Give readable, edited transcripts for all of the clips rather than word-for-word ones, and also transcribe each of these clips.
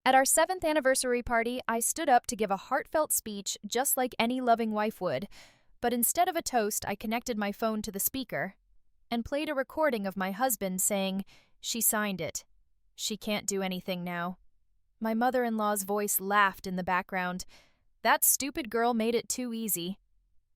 At our 7th anniversary party, I stood up to give a heartfelt speech just like any loving wife would, but instead of a toast, I connected my phone to the speaker and played a recording of my husband saying, "She signed it. She can't do anything now." My mother-in-law's voice laughed in the background. That stupid girl made it too easy.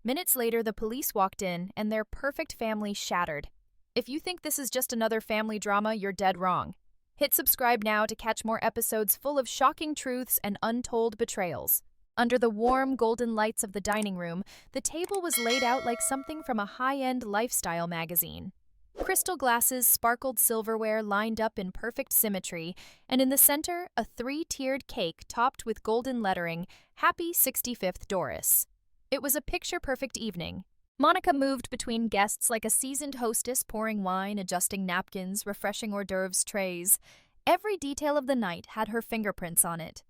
Minutes later, the police walked in, and their perfect family shattered. If you think this is just another family drama, you're dead wrong. Hit subscribe now to catch more episodes full of shocking truths and untold betrayals. Under the warm, golden lights of the dining room, the table was laid out like something from a high-end lifestyle magazine. Crystal glasses sparkled silverware lined up in perfect symmetry, and in the center, a 3-tiered cake topped with golden lettering, "Happy 65th Doris." It was a picture-perfect evening. Monica moved between guests like a seasoned hostess, pouring wine, adjusting napkins, refreshing hors d'oeuvres trays. Every detail of the night had her fingerprints on it.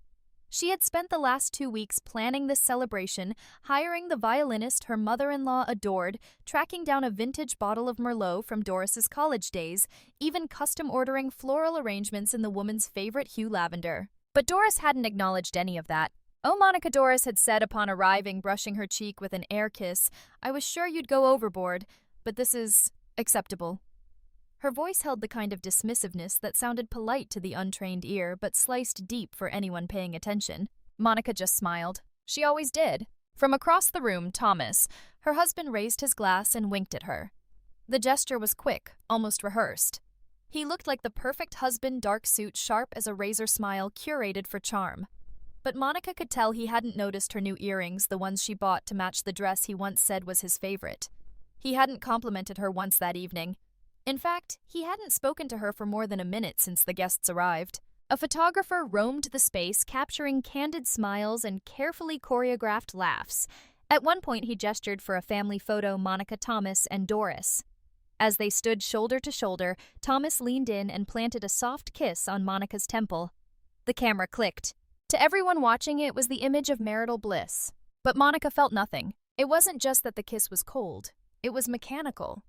She had spent the last 2 weeks planning this celebration, hiring the violinist her mother-in-law adored, tracking down a vintage bottle of Merlot from Doris's college days, even custom ordering floral arrangements in the woman's favorite hue lavender. But Doris hadn't acknowledged any of that. "Oh, Monica," Doris had said upon arriving, brushing her cheek with an air kiss, "I was sure you'd go overboard, but this is acceptable." Her voice held the kind of dismissiveness that sounded polite to the untrained ear but sliced deep for anyone paying attention. Monica just smiled. She always did. From across the room, Thomas, her husband, raised his glass and winked at her. The gesture was quick, almost rehearsed. He looked like the perfect husband, dark suit sharp as a razor smile curated for charm. But Monica could tell he hadn't noticed her new earrings, the ones she bought to match the dress he once said was his favorite. He hadn't complimented her once that evening. In fact, he hadn't spoken to her for more than a minute since the guests arrived. A photographer roamed the space, capturing candid smiles and carefully choreographed laughs. At one point, he gestured for a family photo, Monica, Thomas, and Doris. As they stood shoulder to shoulder, Thomas leaned in and planted a soft kiss on Monica's temple. The camera clicked. To everyone watching, it was the image of marital bliss. But Monica felt nothing. It wasn't just that the kiss was cold. It was mechanical.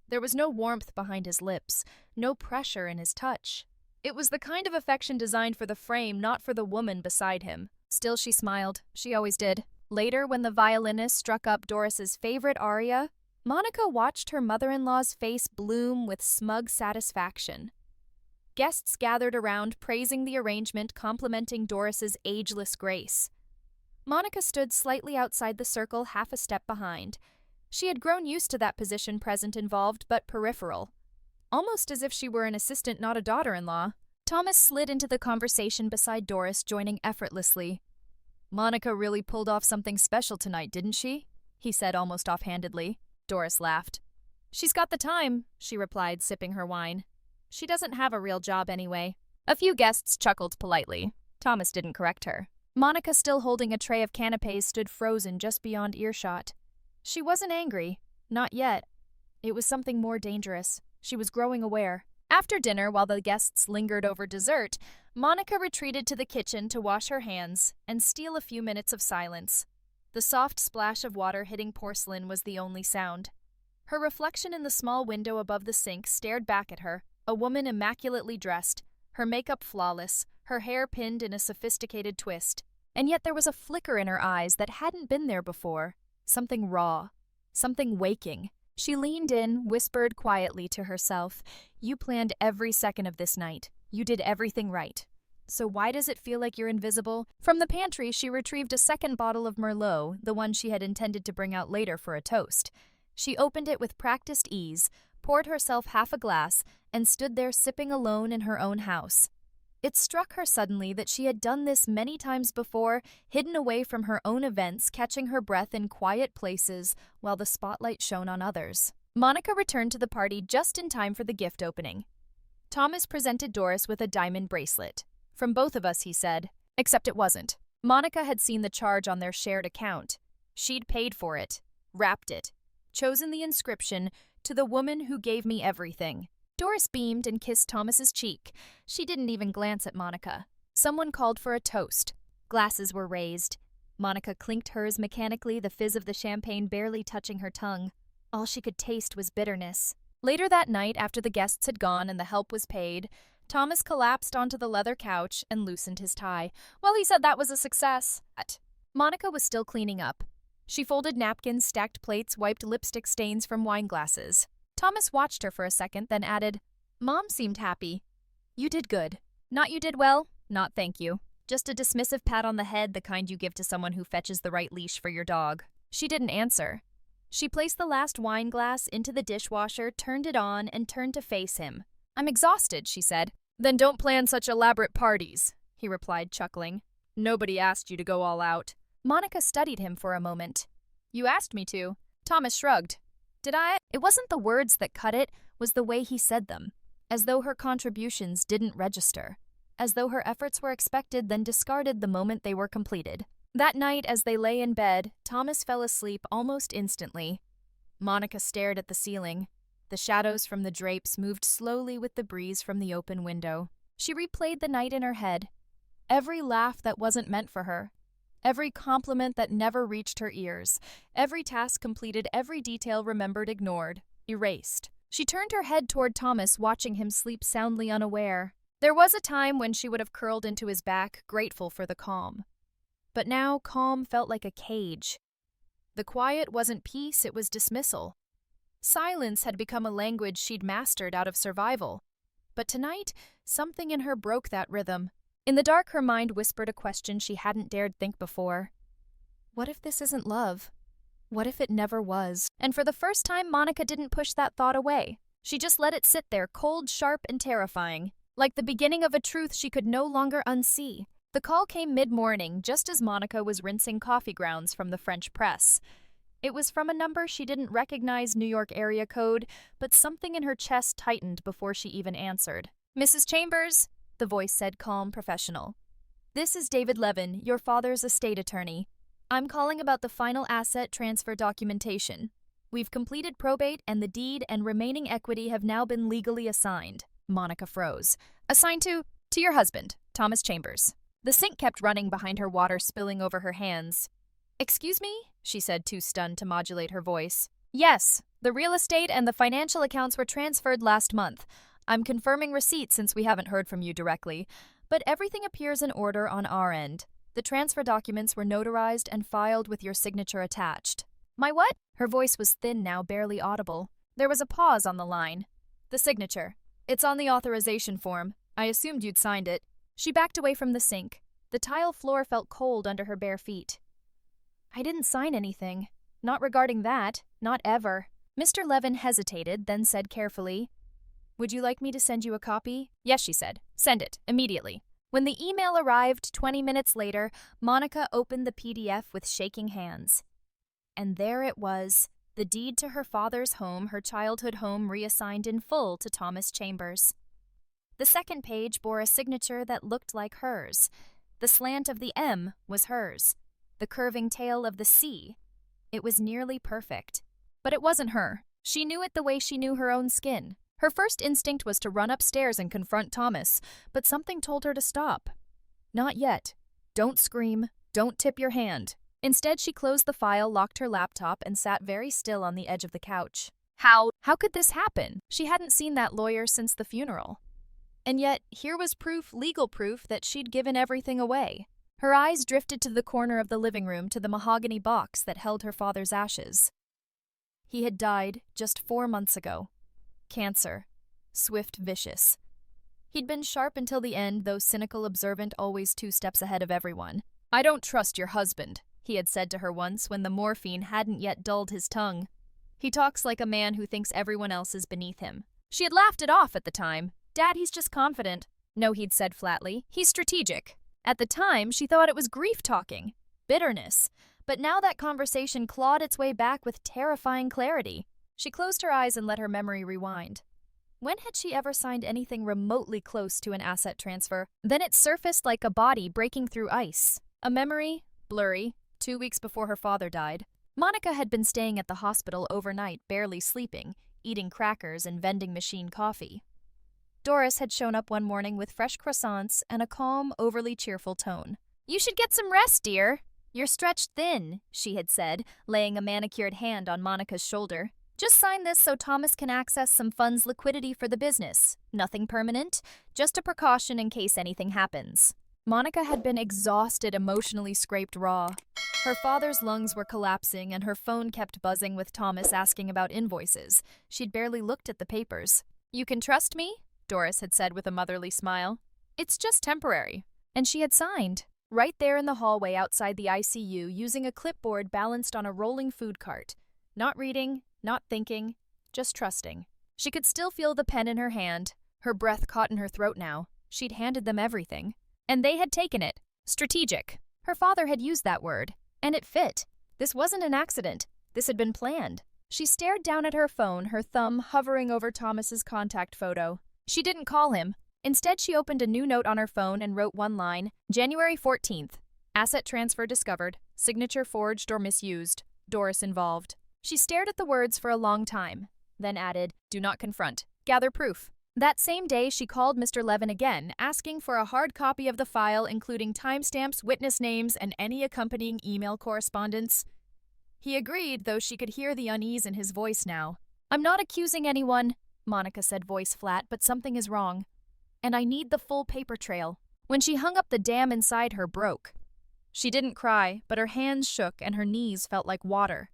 There was no warmth behind his lips, no pressure in his touch. It was the kind of affection designed for the frame, not for the woman beside him. Still, she smiled. She always did. Later, when the violinist struck up Doris's favorite aria, Monica watched her mother-in-law's face bloom with smug satisfaction. Guests gathered around, praising the arrangement, complimenting Doris's ageless grace. Monica stood slightly outside the circle, half a step behind. She had grown used to that position, present, involved, but peripheral. Almost as if she were an assistant, not a daughter-in-law. Thomas slid into the conversation beside Doris, joining effortlessly. "Monica really pulled off something special tonight, didn't she?" he said almost offhandedly. Doris laughed. "She's got the time," she replied, sipping her wine. "She doesn't have a real job anyway." A few guests chuckled politely. Thomas didn't correct her. Monica, still holding a tray of canapés, stood frozen just beyond earshot. She wasn't angry. Not yet. It was something more dangerous. She was growing aware. After dinner, while the guests lingered over dessert, Monica retreated to the kitchen to wash her hands and steal a few minutes of silence. The soft splash of water hitting porcelain was the only sound. Her reflection in the small window above the sink stared back at her, a woman immaculately dressed, her makeup flawless, her hair pinned in a sophisticated twist. And yet there was a flicker in her eyes that hadn't been there before. Something raw, something waking. She leaned in, whispered quietly to herself, "You planned every second of this night. You did everything right. So why does it feel like you're invisible?" From the pantry, she retrieved a second bottle of Merlot, the one she had intended to bring out later for a toast. She opened it with practiced ease, poured herself half a glass, and stood there sipping alone in her own house. It struck her suddenly that she had done this many times before, hidden away from her own events, catching her breath in quiet places while the spotlight shone on others. Monica returned to the party just in time for the gift opening. Thomas presented Doris with a diamond bracelet. "From both of us," he said. Except it wasn't. Monica had seen the charge on their shared account. She'd paid for it, wrapped it, chosen the inscription, "To the woman who gave me everything." Doris beamed and kissed Thomas's cheek. She didn't even glance at Monica. Someone called for a toast. Glasses were raised. Monica clinked hers mechanically, the fizz of the champagne barely touching her tongue. All she could taste was bitterness. Later that night, after the guests had gone and the help was paid, Thomas collapsed onto the leather couch and loosened his tie. Well, he said that was a success. Monica was still cleaning up. She folded napkins, stacked plates, wiped lipstick stains from wine glasses. Thomas watched her for a second, then added, Mom seemed happy. You did good. Not you did well? Not thank you. Just a dismissive pat on the head, the kind you give to someone who fetches the right leash for your dog. She didn't answer. She placed the last wine glass into the dishwasher, turned it on, and turned to face him. I'm exhausted, she said. Then don't plan such elaborate parties, he replied, chuckling. Nobody asked you to go all out. Monica studied him for a moment. You asked me to. Thomas shrugged. Did I? It wasn't the words that cut it, was the way he said them. As though her contributions didn't register. As though her efforts were expected, then discarded the moment they were completed. That night, as they lay in bed, Thomas fell asleep almost instantly. Monica stared at the ceiling. The shadows from the drapes moved slowly with the breeze from the open window. She replayed the night in her head. Every laugh that wasn't meant for her. Every compliment that never reached her ears. Every task completed, every detail remembered, ignored, erased. She turned her head toward Thomas, watching him sleep soundly unaware. There was a time when she would have curled into his back, grateful for the calm. But now calm felt like a cage. The quiet wasn't peace, it was dismissal. Silence had become a language she'd mastered out of survival. But tonight, something in her broke that rhythm. In the dark, her mind whispered a question she hadn't dared think before. What if this isn't love? What if it never was? And for the first time, Monica didn't push that thought away. She just let it sit there, cold, sharp, and terrifying, like the beginning of a truth she could no longer unsee. The call came mid-morning, just as Monica was rinsing coffee grounds from the French press. It was from a number she didn't recognize, New York area code, but something in her chest tightened before she even answered. Mrs. Chambers, the voice said, calm, professional. This is David Levin, your father's estate attorney. I'm calling about the final asset transfer documentation. We've completed probate and the deed and remaining equity have now been legally assigned. Monica froze. Assigned to your husband, Thomas Chambers. The sink kept running behind her, water spilling over her hands. Excuse me? She said, too stunned to modulate her voice. Yes, the real estate and the financial accounts were transferred last month. I'm confirming receipt since we haven't heard from you directly, but everything appears in order on our end. The transfer documents were notarized and filed with your signature attached. My what? Her voice was thin now, barely audible. There was a pause on the line. The signature. It's on the authorization form. I assumed you'd signed it. She backed away from the sink. The tile floor felt cold under her bare feet. I didn't sign anything. Not regarding that. Not ever. Mr. Levin hesitated, then said carefully, Would you like me to send you a copy? Yes, she said. Send it, immediately. When the email arrived 20 minutes later, Monica opened the PDF with shaking hands. And there it was, the deed to her father's home, her childhood home, reassigned in full to Thomas Chambers. The second page bore a signature that looked like hers. The slant of the M was hers. The curving tail of the C. It was nearly perfect. But it wasn't her. She knew it the way she knew her own skin. Her first instinct was to run upstairs and confront Thomas, but something told her to stop. Not yet. Don't scream. Don't tip your hand. Instead, she closed the file, locked her laptop, and sat very still on the edge of the couch. How could this happen? She hadn't seen that lawyer since the funeral. And yet, here was proof, legal proof, that she'd given everything away. Her eyes drifted to the corner of the living room, to the mahogany box that held her father's ashes. He had died just 4 months ago. Cancer. Swift, vicious. He'd been sharp until the end, though cynical, observant, always 2 steps ahead of everyone. I don't trust your husband, he had said to her once when the morphine hadn't yet dulled his tongue. He talks like a man who thinks everyone else is beneath him. She had laughed it off at the time. Dad, he's just confident. No, he'd said flatly. He's strategic. At the time, she thought it was grief talking. Bitterness. But now that conversation clawed its way back with terrifying clarity. She closed her eyes and let her memory rewind. When had she ever signed anything remotely close to an asset transfer? Then it surfaced like a body breaking through ice. A memory, blurry, 2 weeks before her father died. Monica had been staying at the hospital overnight, barely sleeping, eating crackers and vending machine coffee. Doris had shown up one morning with fresh croissants and a calm, overly cheerful tone. You should get some rest, dear. You're stretched thin, she had said, laying a manicured hand on Monica's shoulder. Just sign this so Thomas can access some funds liquidity for the business. Nothing permanent, just a precaution in case anything happens. Monica had been exhausted, emotionally scraped raw. Her father's lungs were collapsing and her phone kept buzzing with Thomas asking about invoices. She'd barely looked at the papers. "You can trust me?" Doris had said with a motherly smile. "It's just temporary." And she had signed. Right there in the hallway outside the ICU, using a clipboard balanced on a rolling food cart. Not reading, not thinking, just trusting. She could still feel the pen in her hand. Her breath caught in her throat now. She'd handed them everything. And they had taken it. Strategic. Her father had used that word. And it fit. This wasn't an accident. This had been planned. She stared down at her phone, her thumb hovering over Thomas's contact photo. She didn't call him. Instead, she opened a new note on her phone and wrote one line, January 14th. Asset transfer discovered. Signature forged or misused. Doris involved. She stared at the words for a long time, then added, "Do not confront. Gather proof." That same day, she called Mr. Levin again, asking for a hard copy of the file, including timestamps, witness names, and any accompanying email correspondence. He agreed, though she could hear the unease in his voice now. "I'm not accusing anyone," Monica said, voice flat, "but something is wrong. And I need the full paper trail." When she hung up, the dam inside her broke. She didn't cry, but her hands shook and her knees felt like water.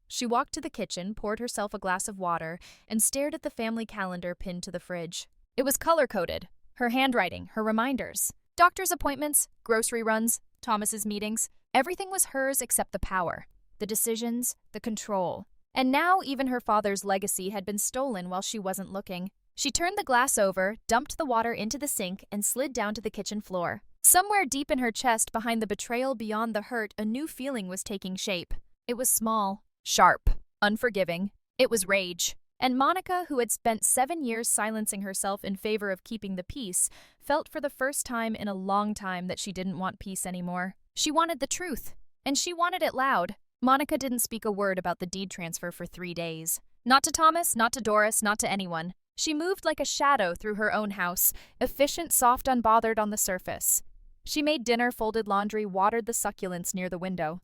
She walked to the kitchen, poured herself a glass of water, and stared at the family calendar pinned to the fridge. It was color-coded. Her handwriting, her reminders. Doctor's appointments, grocery runs, Thomas's meetings. Everything was hers except the power, the decisions, the control. And now even her father's legacy had been stolen while she wasn't looking. She turned the glass over, dumped the water into the sink, and slid down to the kitchen floor. Somewhere deep in her chest, behind the betrayal beyond the hurt, a new feeling was taking shape. It was small. Sharp, unforgiving. It was rage. And Monica, who had spent 7 years silencing herself in favor of keeping the peace, felt for the first time in a long time that she didn't want peace anymore. She wanted the truth, and she wanted it loud. Monica didn't speak a word about the deed transfer for 3 days. Not to Thomas, not to Doris, not to anyone. She moved like a shadow through her own house, efficient, soft, unbothered on the surface. She made dinner, folded laundry, watered the succulents near the window.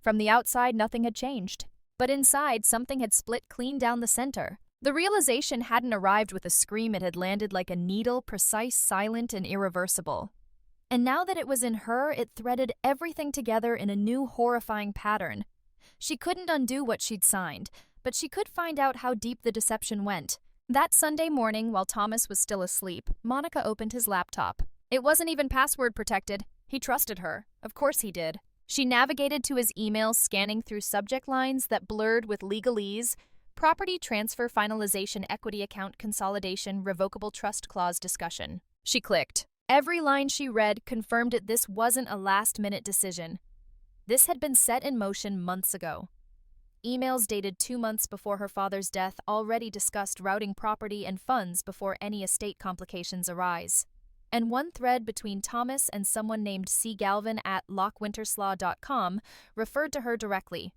From the outside, nothing had changed. But inside, something had split clean down the center. The realization hadn't arrived with a scream. It had landed like a needle, precise, silent, and irreversible. And now that it was in her, it threaded everything together in a new, horrifying pattern. She couldn't undo what she'd signed, but she could find out how deep the deception went. That Sunday morning, while Thomas was still asleep, Monica opened his laptop. It wasn't even password protected. He trusted her. Of course he did. She navigated to his emails, scanning through subject lines that blurred with legalese: property transfer finalization, equity account consolidation, revocable trust clause discussion. She clicked. Every line she read confirmed it. This wasn't a last-minute decision. This had been set in motion months ago. Emails dated 2 months before her father's death already discussed routing property and funds before any estate complications arise. And one thread between Thomas and someone named C. Galvin at lockwinterslaw.com referred to her directly.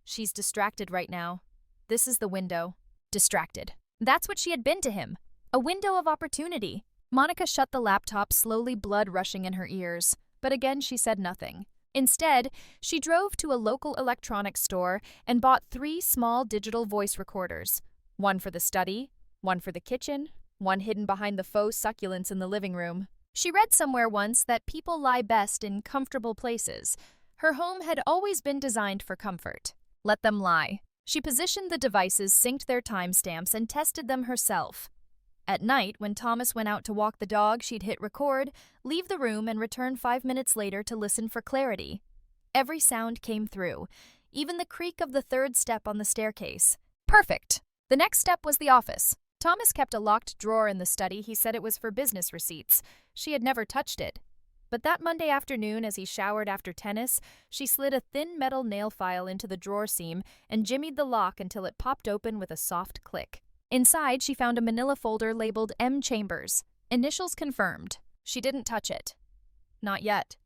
"She's distracted right now. This is the window." Distracted. That's what she had been to him. A window of opportunity. Monica shut the laptop, slowly, blood rushing in her ears. But again, she said nothing. Instead, she drove to a local electronics store and bought 3 small digital voice recorders. One for the study, one for the kitchen, one hidden behind the faux succulents in the living room. She read somewhere once that people lie best in comfortable places. Her home had always been designed for comfort. Let them lie. She positioned the devices, synced their timestamps, and tested them herself. At night, when Thomas went out to walk the dog, she'd hit record, leave the room, and return 5 minutes later to listen for clarity. Every sound came through, even the creak of the 3rd step on the staircase. Perfect! The next step was the office. Thomas kept a locked drawer in the study. He said it was for business receipts. She had never touched it. But that Monday afternoon, as he showered after tennis, she slid a thin metal nail file into the drawer seam and jimmied the lock until it popped open with a soft click. Inside, she found a manila folder labeled M. Chambers. Initials confirmed. She didn't touch it. Not yet.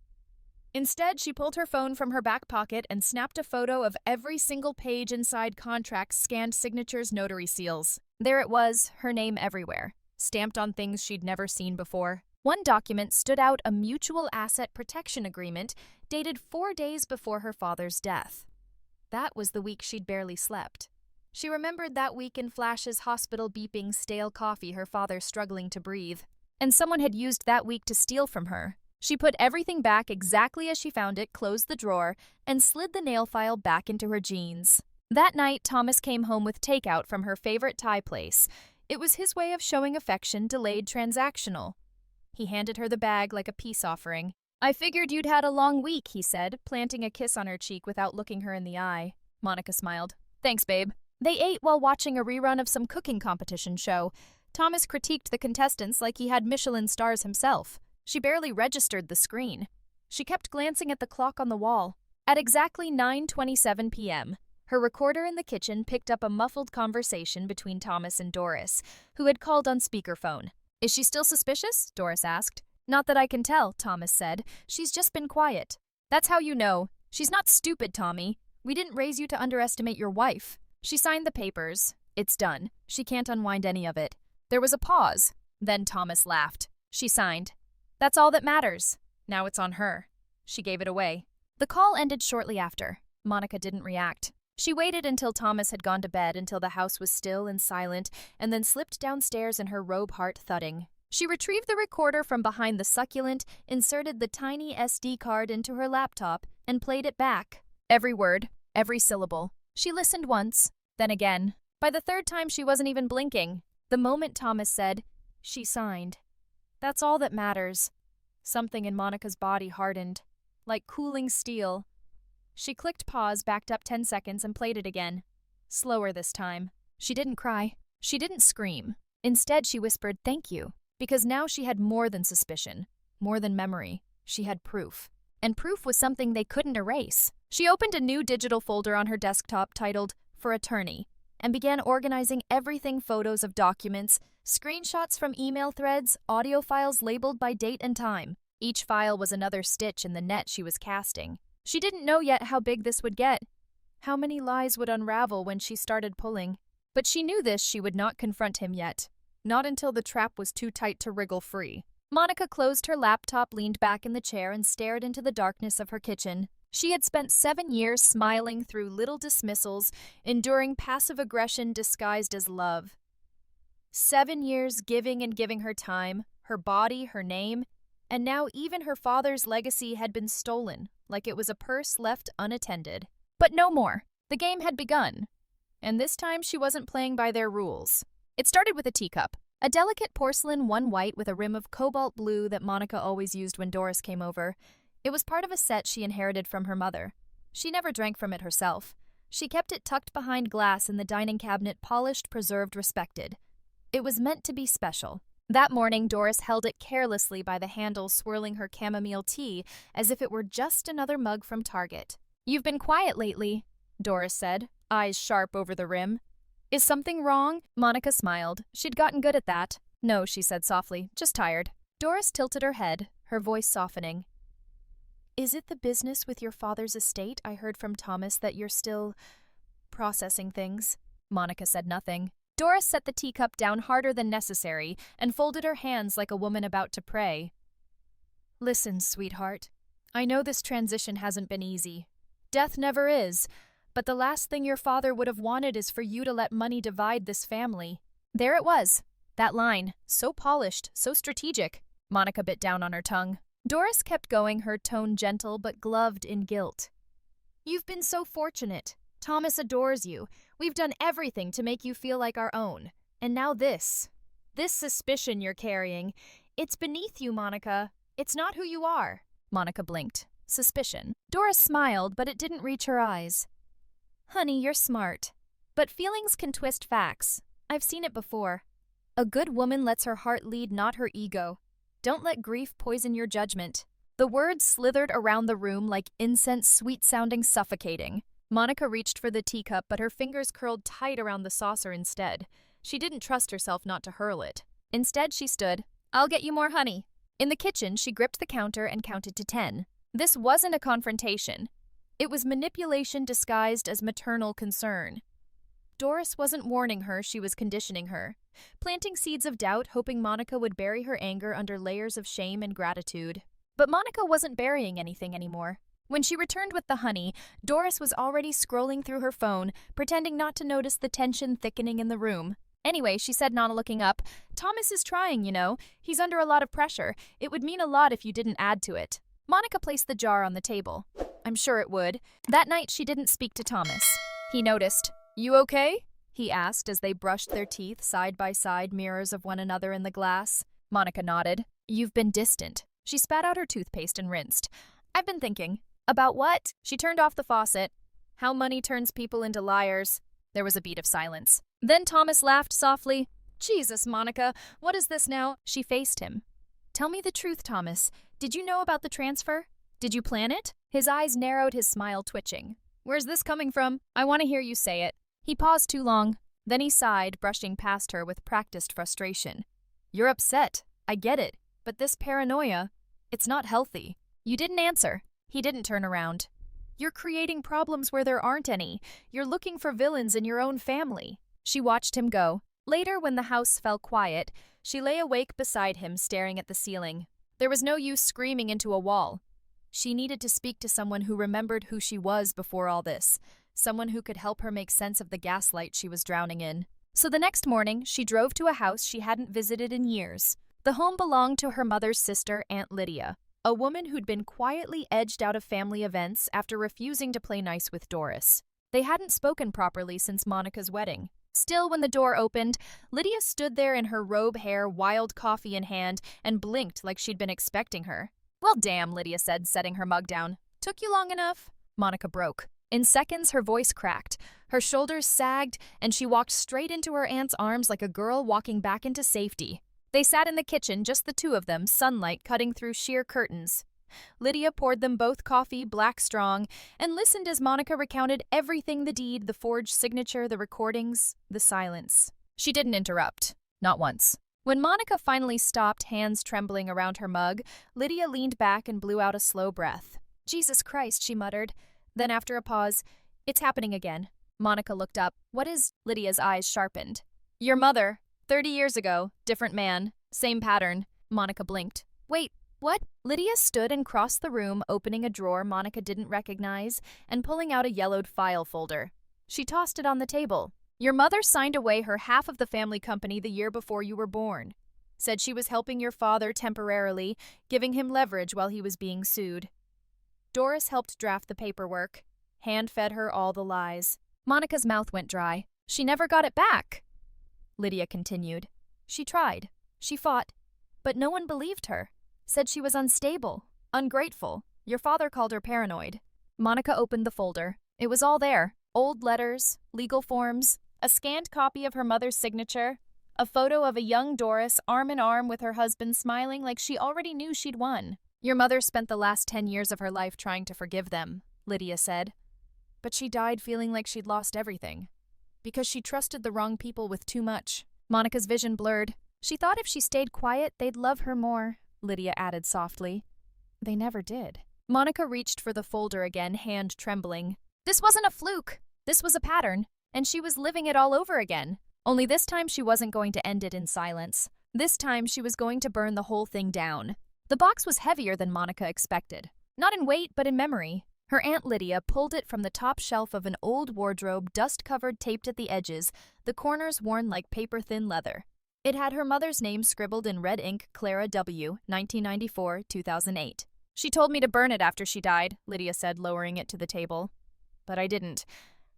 Instead, she pulled her phone from her back pocket and snapped a photo of every single page inside: contracts, scanned signatures, notary seals. There it was, her name everywhere, stamped on things she'd never seen before. One document stood out: a mutual asset protection agreement dated 4 days before her father's death. That was the week she'd barely slept. She remembered that week in flashes, hospital beeping, stale coffee, her father struggling to breathe. And someone had used that week to steal from her. She put everything back exactly as she found it, closed the drawer, and slid the nail file back into her jeans. That night, Thomas came home with takeout from her favorite Thai place. It was his way of showing affection, delayed, transactional. He handed her the bag like a peace offering. "I figured you'd had a long week," he said, planting a kiss on her cheek without looking her in the eye. Monica smiled. "Thanks, babe." They ate while watching a rerun of some cooking competition show. Thomas critiqued the contestants like he had Michelin stars himself. She barely registered the screen. She kept glancing at the clock on the wall. At exactly 9:27 p.m., her recorder in the kitchen picked up a muffled conversation between Thomas and Doris, who had called on speakerphone. "Is she still suspicious?" Doris asked. "Not that I can tell," Thomas said. "She's just been quiet." "That's how you know. She's not stupid, Tommy. We didn't raise you to underestimate your wife." She signed the papers. "It's done. She can't unwind any of it." There was a pause. Then Thomas laughed. She signed. "That's all that matters. Now it's on her." She gave it away. The call ended shortly after. Monica didn't react. She waited until Thomas had gone to bed, until the house was still and silent, and then slipped downstairs in her robe, heart thudding. She retrieved the recorder from behind the succulent, inserted the tiny SD card into her laptop, and played it back. Every word, every syllable. She listened once, then again. By the third time, she wasn't even blinking. The moment Thomas said, she signed. That's all that matters. Something in Monica's body hardened, like cooling steel. She clicked pause, backed up 10 seconds, and played it again. Slower this time. She didn't cry. She didn't scream. Instead, she whispered, "Thank you," because now she had more than suspicion, more than memory. She had proof. And proof was something they couldn't erase. She opened a new digital folder on her desktop titled, "For Attorney," and began organizing everything: photos of documents, screenshots from email threads, audio files labeled by date and time. Each file was another stitch in the net she was casting. She didn't know yet how big this would get, how many lies would unravel when she started pulling. But she knew this: she would not confront him yet. Not until the trap was too tight to wriggle free. Monica closed her laptop, leaned back in the chair, and stared into the darkness of her kitchen. She had spent 7 years smiling through little dismissals, enduring passive aggression disguised as love. 7 years giving and giving her time, her body, her name, and now even her father's legacy had been stolen, like it was a purse left unattended. But no more. The game had begun. And this time she wasn't playing by their rules. It started with a teacup. A delicate porcelain, one white with a rim of cobalt blue that Monica always used when Doris came over. It was part of a set she inherited from her mother. She never drank from it herself. She kept it tucked behind glass in the dining cabinet, polished, preserved, respected. It was meant to be special. That morning, Doris held it carelessly by the handle, swirling her chamomile tea as if it were just another mug from Target. "You've been quiet lately," Doris said, eyes sharp over the rim. "Is something wrong?" Monica smiled. She'd gotten good at that. "No," she said softly, "just tired." Doris tilted her head, her voice softening. "Is it the business with your father's estate? I heard from Thomas that you're still processing things." Monica said nothing. Doris set the teacup down harder than necessary and folded her hands like a woman about to pray. "Listen, sweetheart. I know this transition hasn't been easy. Death never is. But the last thing your father would have wanted is for you to let money divide this family." There it was. That line. So polished, so strategic. Monica bit down on her tongue. Doris kept going, her tone gentle but gloved in guilt. "You've been so fortunate. Thomas adores you. We've done everything to make you feel like our own. And now this suspicion you're carrying. It's beneath you, Monica. It's not who you are." Monica blinked. Suspicion. Doris smiled, but it didn't reach her eyes. "Honey, you're smart. But feelings can twist facts. I've seen it before. A good woman lets her heart lead, not her ego. Don't let grief poison your judgment." The words slithered around the room like incense, sweet-sounding, suffocating. Monica reached for the teacup, but her fingers curled tight around the saucer instead. She didn't trust herself not to hurl it. Instead, she stood. "I'll get you more honey." In the kitchen, she gripped the counter and counted to 10. This wasn't a confrontation. It was manipulation disguised as maternal concern. Doris wasn't warning her, she was conditioning her, planting seeds of doubt, hoping Monica would bury her anger under layers of shame and gratitude. But Monica wasn't burying anything anymore. When she returned with the honey, Doris was already scrolling through her phone, pretending not to notice the tension thickening in the room. Anyway, she said, not looking up, Thomas is trying, you know. He's under a lot of pressure. It would mean a lot if you didn't add to it. Monica placed the jar on the table. I'm sure it would. That night, she didn't speak to Thomas. He noticed. You okay? He asked as they brushed their teeth side by side, mirrors of one another in the glass. Monica nodded. You've been distant. She spat out her toothpaste and rinsed. I've been thinking. About what? She turned off the faucet. How money turns people into liars. There was a beat of silence. Then Thomas laughed softly. Jesus, Monica, what is this now? She faced him. Tell me the truth, Thomas. Did you know about the transfer? Did you plan it? His eyes narrowed, his smile twitching. Where's this coming from? I want to hear you say it. He paused too long. Then he sighed, brushing past her with practiced frustration. You're upset. I get it. But this paranoia, it's not healthy. You didn't answer. He didn't turn around. You're creating problems where there aren't any. You're looking for villains in your own family. She watched him go. Later, when the house fell quiet, she lay awake beside him, staring at the ceiling. There was no use screaming into a wall. She needed to speak to someone who remembered who she was before all this, someone who could help her make sense of the gaslight she was drowning in. So the next morning, she drove to a house she hadn't visited in years. The home belonged to her mother's sister, Aunt Lydia, a woman who'd been quietly edged out of family events after refusing to play nice with Doris. They hadn't spoken properly since Monica's wedding. Still, when the door opened, Lydia stood there in her robe hair, wild coffee in hand, and blinked like she'd been expecting her. Well, damn, Lydia said, setting her mug down. Took you long enough? Monica broke. In seconds, her voice cracked. Her shoulders sagged, and she walked straight into her aunt's arms like a girl walking back into safety. They sat in the kitchen, just the two of them, sunlight cutting through sheer curtains. Lydia poured them both coffee, black strong, and listened as Monica recounted everything: the deed, the forged signature, the recordings, the silence. She didn't interrupt. Not once. When Monica finally stopped, hands trembling around her mug, Lydia leaned back and blew out a slow breath. Jesus Christ, she muttered. Then after a pause, it's happening again. Monica looked up. What is? Lydia's eyes sharpened. Your mother. 30 years ago. Different man. Same pattern. Monica blinked. Wait, what? Lydia stood and crossed the room, opening a drawer Monica didn't recognize and pulling out a yellowed file folder. She tossed it on the table. Your mother signed away her half of the family company the year before you were born. Said she was helping your father temporarily, giving him leverage while he was being sued. Doris helped draft the paperwork. Hand-fed her all the lies. Monica's mouth went dry. She never got it back. Lydia continued. She tried. She fought. But no one believed her. Said she was unstable, ungrateful. Your father called her paranoid. Monica opened the folder. It was all there. Old letters, legal forms, a scanned copy of her mother's signature, a photo of a young Doris arm in arm with her husband smiling like she already knew she'd won. Your mother spent the last 10 years of her life trying to forgive them, Lydia said. But she died feeling like she'd lost everything. Because she trusted the wrong people with too much. Monica's vision blurred. She thought if she stayed quiet, they'd love her more, Lydia added softly. They never did. Monica reached for the folder again, hand trembling. This wasn't a fluke. This was a pattern, and she was living it all over again. Only this time she wasn't going to end it in silence. This time she was going to burn the whole thing down. The box was heavier than Monica expected. Not in weight, but in memory. Her Aunt Lydia pulled it from the top shelf of an old wardrobe, dust-covered, taped at the edges, the corners worn like paper-thin leather. It had her mother's name scribbled in red ink, Clara W., 1994-2008. She told me to burn it after she died, Lydia said, lowering it to the table. But I didn't.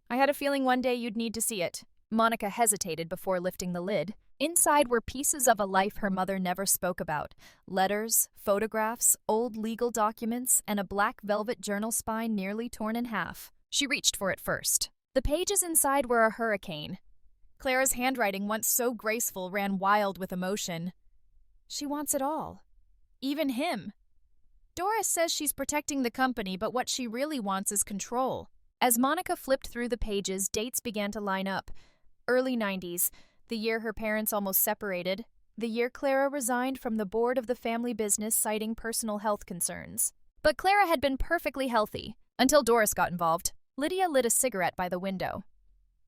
I had a feeling one day you'd need to see it. Monica hesitated before lifting the lid. Inside were pieces of a life her mother never spoke about. Letters, photographs, old legal documents, and a black velvet journal spine nearly torn in half. She reached for it first. The pages inside were a hurricane. Clara's handwriting, once so graceful, ran wild with emotion. She wants it all. Even him. Doris says she's protecting the company, but what she really wants is control. As Monica flipped through the pages, dates began to line up. Early 90s, the year her parents almost separated, the year Clara resigned from the board of the family business citing personal health concerns. But Clara had been perfectly healthy, until Doris got involved. Lydia lit a cigarette by the window.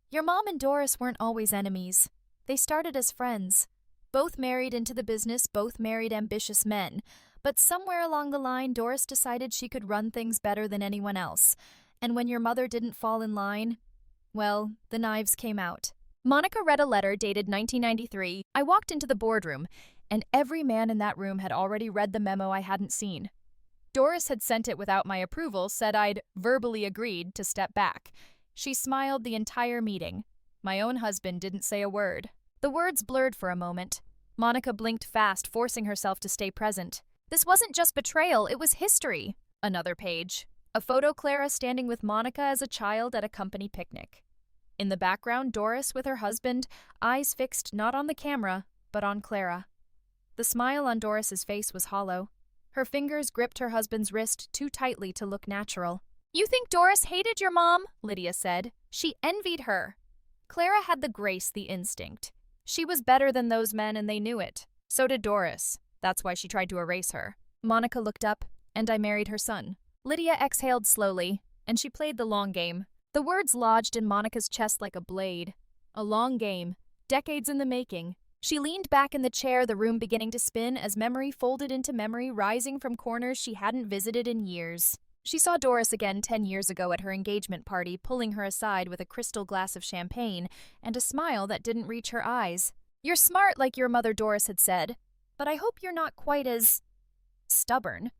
Your mom and Doris weren't always enemies. They started as friends. Both married into the business, both married ambitious men. But somewhere along the line, Doris decided she could run things better than anyone else. And when your mother didn't fall in line, well, the knives came out. Monica read a letter dated 1993. I walked into the boardroom, and every man in that room had already read the memo I hadn't seen. Doris had sent it without my approval, said I'd verbally agreed to step back. She smiled the entire meeting. My own husband didn't say a word. The words blurred for a moment. Monica blinked fast, forcing herself to stay present. This wasn't just betrayal, it was history. Another page. A photo Clara standing with Monica as a child at a company picnic. In the background, Doris with her husband, eyes fixed not on the camera, but on Clara. The smile on Doris's face was hollow. Her fingers gripped her husband's wrist too tightly to look natural. "You think Doris hated your mom?" Lydia said. "She envied her." Clara had the grace, the instinct. She was better than those men and they knew it. So did Doris. That's why she tried to erase her. Monica looked up, and I married her son. Lydia exhaled slowly, and she played the long game. The words lodged in Monica's chest like a blade. A long game, decades in the making. She leaned back in the chair, the room beginning to spin as memory folded into memory, rising from corners she hadn't visited in years. She saw Doris again 10 years ago at her engagement party, pulling her aside with a crystal glass of champagne and a smile that didn't reach her eyes. "You're smart, like your mother Doris had said, but I hope you're not quite as stubborn."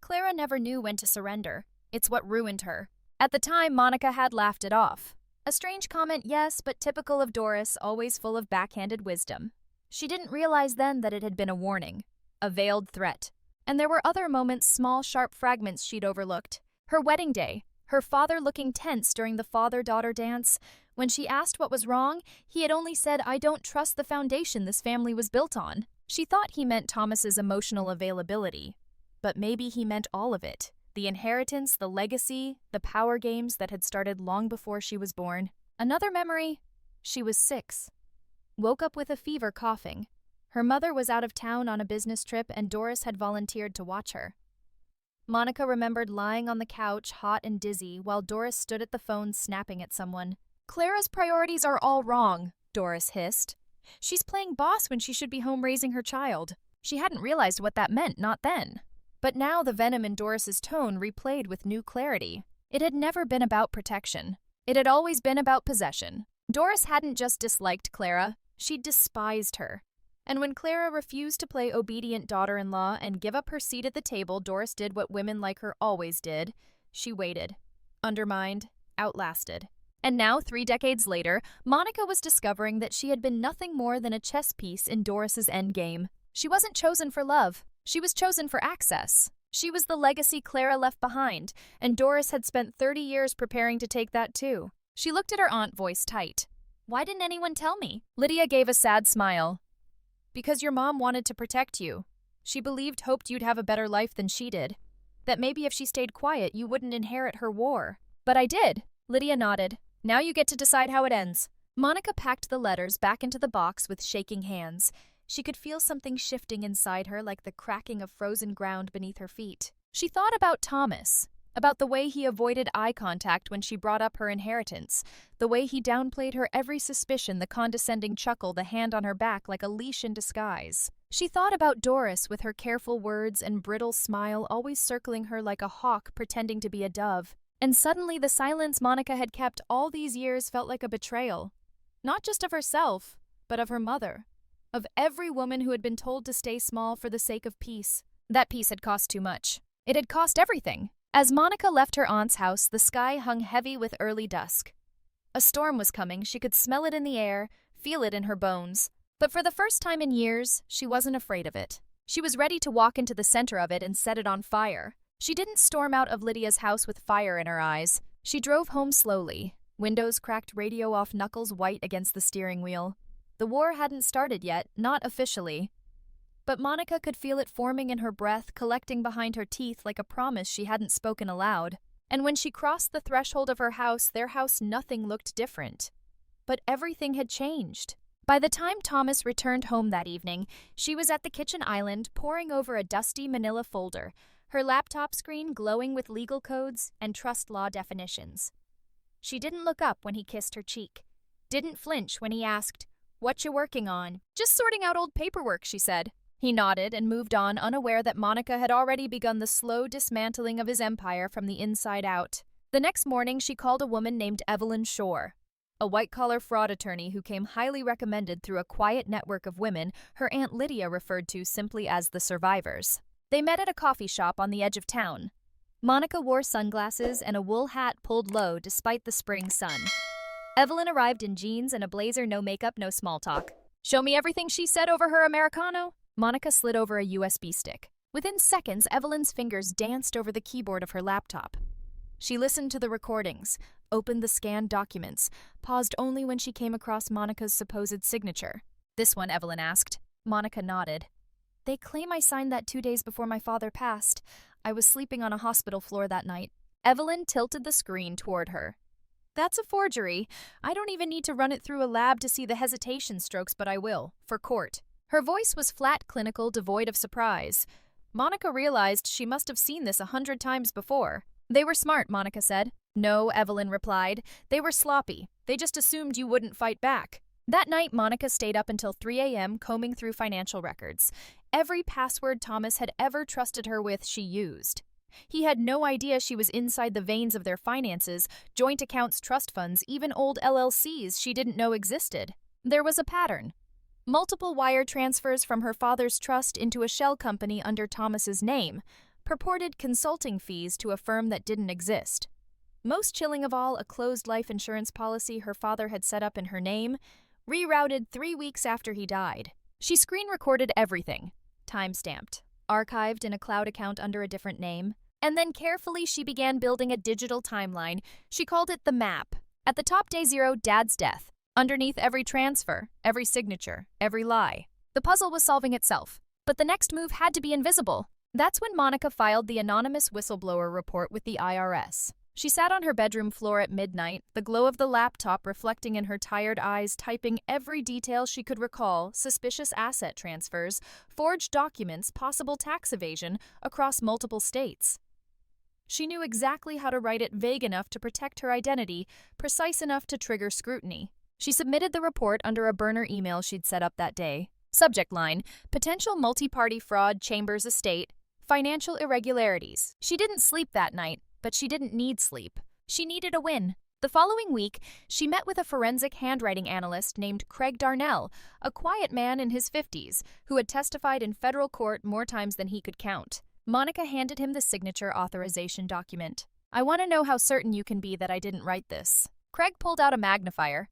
Clara never knew when to surrender. It's what ruined her. At the time, Monica had laughed it off. A strange comment, yes, but typical of Doris, always full of backhanded wisdom. She didn't realize then that it had been a warning, a veiled threat. And there were other moments, small, sharp fragments she'd overlooked. Her wedding day, her father looking tense during the father-daughter dance. When she asked what was wrong, he had only said, "I don't trust the foundation this family was built on." She thought he meant Thomas's emotional availability. But maybe he meant all of it. The inheritance, the legacy, the power games that had started long before she was born. Another memory, she was 6. Woke up with a fever, coughing. Her mother was out of town on a business trip and Doris had volunteered to watch her. Monica remembered lying on the couch, hot and dizzy, while Doris stood at the phone snapping at someone. "Clara's priorities are all wrong," Doris hissed. "She's playing boss when she should be home raising her child." She hadn't realized what that meant, not then. But now the venom in Doris's tone replayed with new clarity. It had never been about protection. It had always been about possession. Doris hadn't just disliked Clara, she despised her. And when Clara refused to play obedient daughter-in-law and give up her seat at the table, Doris did what women like her always did. She waited. Undermined. Outlasted. And now, 3 decades later, Monica was discovering that she had been nothing more than a chess piece in Doris's endgame. She wasn't chosen for love. She was chosen for access. She was the legacy Clara left behind, and Doris had spent 30 years preparing to take that too. She looked at her aunt, voice tight. "Why didn't anyone tell me?" Lydia gave a sad smile. "Because your mom wanted to protect you. She hoped you'd have a better life than she did. That maybe if she stayed quiet, you wouldn't inherit her war." "But I did." Lydia nodded. "Now you get to decide how it ends." Monica packed the letters back into the box with shaking hands. She could feel something shifting inside her, like the cracking of frozen ground beneath her feet. She thought about Thomas, about the way he avoided eye contact when she brought up her inheritance, the way he downplayed her every suspicion, the condescending chuckle, the hand on her back like a leash in disguise. She thought about Doris with her careful words and brittle smile always circling her like a hawk pretending to be a dove. And suddenly the silence Monica had kept all these years felt like a betrayal. Not just of herself, but of her mother. Of every woman who had been told to stay small for the sake of peace. That peace had cost too much. It had cost everything. As Monica left her aunt's house, the sky hung heavy with early dusk. A storm was coming. She could smell it in the air, feel it in her bones. But for the first time in years, she wasn't afraid of it. She was ready to walk into the center of it and set it on fire. She didn't storm out of Lydia's house with fire in her eyes. She drove home slowly, windows cracked, radio off, knuckles white against the steering wheel. The war hadn't started yet, not officially. But Monica could feel it forming in her breath, collecting behind her teeth like a promise she hadn't spoken aloud. And when she crossed the threshold of her house, their house, nothing looked different. But everything had changed. By the time Thomas returned home that evening, she was at the kitchen island, poring over a dusty manila folder, her laptop screen glowing with legal codes and trust law definitions. She didn't look up when he kissed her cheek. Didn't flinch when he asked, "What you working on?" "Just sorting out old paperwork," she said. He nodded and moved on, unaware that Monica had already begun the slow dismantling of his empire from the inside out. The next morning, she called a woman named Evelyn Shore, a white-collar fraud attorney who came highly recommended through a quiet network of women her Aunt Lydia referred to simply as the survivors. They met at a coffee shop on the edge of town. Monica wore sunglasses and a wool hat pulled low despite the spring sun. Evelyn arrived in jeans and a blazer, no makeup, no small talk. "Show me everything she said over her Americano." Monica slid over a USB stick. Within seconds, Evelyn's fingers danced over the keyboard of her laptop. She listened to the recordings, opened the scanned documents, paused only when she came across Monica's supposed signature. "This one?" Evelyn asked. Monica nodded. "They claim I signed that 2 days before my father passed. I was sleeping on a hospital floor that night." Evelyn tilted the screen toward her. "That's a forgery. I don't even need to run it through a lab to see the hesitation strokes, but I will, for court." Her voice was flat, clinical, devoid of surprise. Monica realized she must have seen this 100 times before. "They were smart," Monica said. "No," Evelyn replied. "They were sloppy. They just assumed you wouldn't fight back." That night, Monica stayed up until 3 a.m. combing through financial records. Every password Thomas had ever trusted her with, she used. He had no idea she was inside the veins of their finances, joint accounts, trust funds, even old LLCs she didn't know existed. There was a pattern. Multiple wire transfers from her father's trust into a shell company under Thomas's name, purported consulting fees to a firm that didn't exist. Most chilling of all, a closed life insurance policy her father had set up in her name, rerouted 3 weeks after he died. She screen-recorded everything, time-stamped, archived in a cloud account under a different name, and then carefully she began building a digital timeline. She called it the map. At the top, day 0, Dad's death. Underneath, every transfer, every signature, every lie. The puzzle was solving itself, but the next move had to be invisible. That's when Monica filed the anonymous whistleblower report with the IRS. She sat on her bedroom floor at midnight, the glow of the laptop reflecting in her tired eyes, typing every detail she could recall: suspicious asset transfers, forged documents, possible tax evasion across multiple states. She knew exactly how to write it vague enough to protect her identity, precise enough to trigger scrutiny. She submitted the report under a burner email she'd set up that day. Subject line: potential multi-party fraud, Chambers estate, financial irregularities. She didn't sleep that night, but she didn't need sleep. She needed a win. The following week, she met with a forensic handwriting analyst named Craig Darnell, a quiet man in his 50s who had testified in federal court more times than he could count. Monica handed him the signature authorization document. "I want to know how certain you can be that I didn't write this." Craig pulled out a magnifier.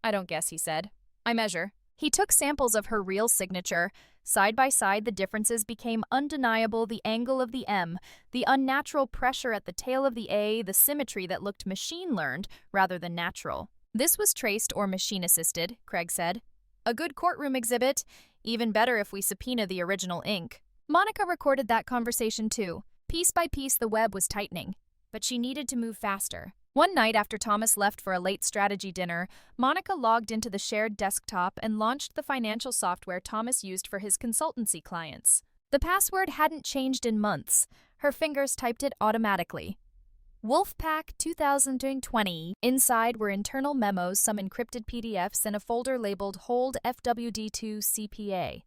"I don't guess," he said. "I measure." He took samples of her real signature. Side by side, the differences became undeniable: the angle of the M, the unnatural pressure at the tail of the A, the symmetry that looked machine-learned rather than natural. "This was traced or machine-assisted," Craig said. "A good courtroom exhibit. Even better if we subpoena the original ink." Monica recorded that conversation too. Piece by piece, the web was tightening, but she needed to move faster. One night after Thomas left for a late strategy dinner, Monica logged into the shared desktop and launched the financial software Thomas used for his consultancy clients. The password hadn't changed in months. Her fingers typed it automatically. Wolfpack 2020. Inside were internal memos, some encrypted PDFs, and a folder labeled Hold FWD2 CPA.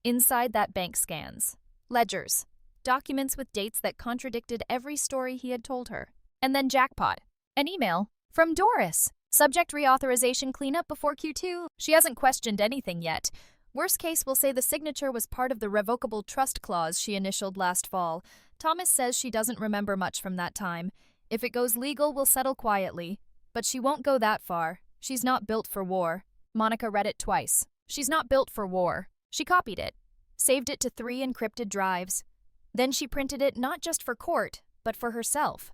Inside that, bank scans, ledgers, documents with dates that contradicted every story he had told her. And then jackpot. An email from Doris. Subject: reauthorization cleanup before Q2. She hasn't questioned anything yet. Worst case, we'll say the signature was part of the revocable trust clause she initialed last fall. Thomas says she doesn't remember much from that time. If it goes legal, we'll settle quietly. But she won't go that far. She's not built for war. Monica read it twice. She's not built for war. She copied it, saved it to 3 encrypted drives. Then she printed it not just for court, but for herself.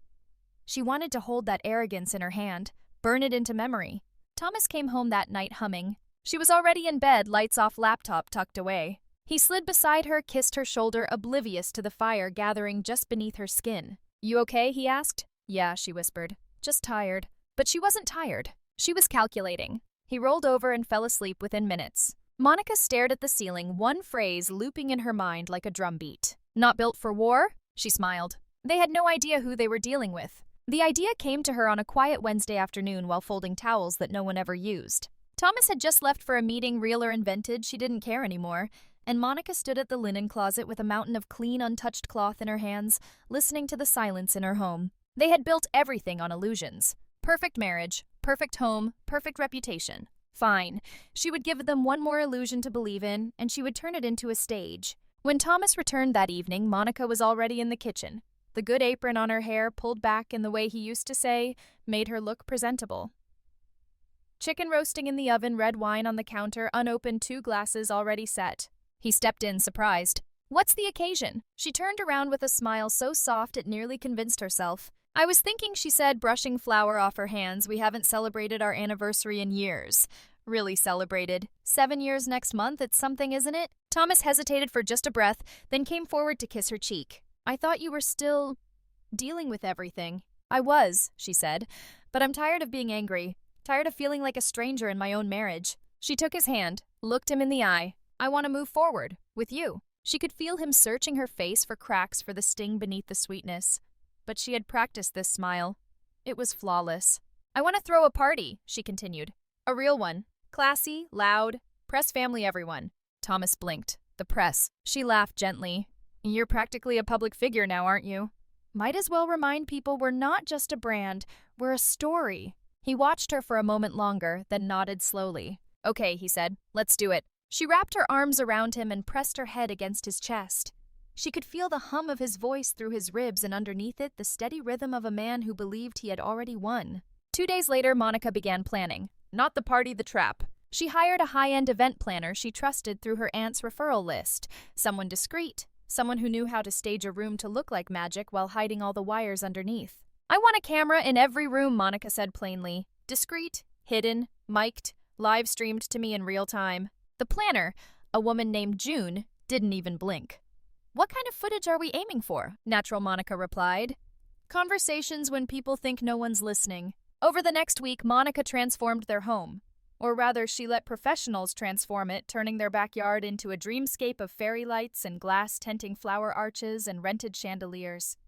She wanted to hold that arrogance in her hand, burn it into memory. Thomas came home that night humming. She was already in bed, lights off, laptop tucked away. He slid beside her, kissed her shoulder, oblivious to the fire gathering just beneath her skin. "You okay?" he asked. "Yeah," she whispered. "Just tired." But she wasn't tired. She was calculating. He rolled over and fell asleep within minutes. Monica stared at the ceiling, one phrase looping in her mind like a drumbeat. "Not built for war?" She smiled. They had no idea who they were dealing with. The idea came to her on a quiet Wednesday afternoon while folding towels that no one ever used. Thomas had just left for a meeting, real or invented, she didn't care anymore. and Monica stood at the linen closet with a mountain of clean, untouched cloth in her hands, listening to the silence in her home. They had built everything on illusions. Perfect marriage, perfect home, perfect reputation. Fine. She would give them one more illusion to believe in, and she would turn it into a stage. When Thomas returned that evening, Monica was already in the kitchen. The good apron on her hair, pulled back in the way he used to say, made her look presentable. Chicken roasting in the oven, red wine on the counter, unopened 2 glasses already set. He stepped in, surprised. "What's the occasion?" She turned around with a smile so soft it nearly convinced herself. "I was thinking," she said, brushing flour off her hands, "we haven't celebrated our anniversary in years." Really celebrated. 7 years next month, it's something, isn't it? Thomas hesitated for just a breath, then came forward to kiss her cheek. "I thought you were still dealing with everything." "I was," she said, "but I'm tired of being angry. Tired of feeling like a stranger in my own marriage." She took his hand, looked him in the eye. "I want to move forward, with you." She could feel him searching her face for cracks for the sting beneath the sweetness. But she had practiced this smile. It was flawless. "I want to throw a party," she continued. "A real one. Classy, loud, press family everyone." Thomas blinked. The press. She laughed gently. "You're practically a public figure now, aren't you?" "Might as well remind people we're not just a brand, we're a story." He watched her for a moment longer, then nodded slowly. "Okay," he said, "let's do it." She wrapped her arms around him and pressed her head against his chest. She could feel the hum of his voice through his ribs and underneath it the steady rhythm of a man who believed he had already won. 2 days later, Monica began planning. Not the party, the trap. She hired a high-end event planner she trusted through her aunt's referral list. Someone discreet. Someone who knew how to stage a room to look like magic while hiding all the wires underneath. "I want a camera in every room," Monica said plainly. "Discreet, hidden, mic'd, live-streamed to me in real time." The planner, a woman named June, didn't even blink. "What kind of footage are we aiming for?" Natural Monica replied. "Conversations when people think no one's listening." Over the next week, Monica transformed their home. Or rather, she let professionals transform it, turning their backyard into a dreamscape of fairy lights and glass tenting flower arches and rented chandeliers.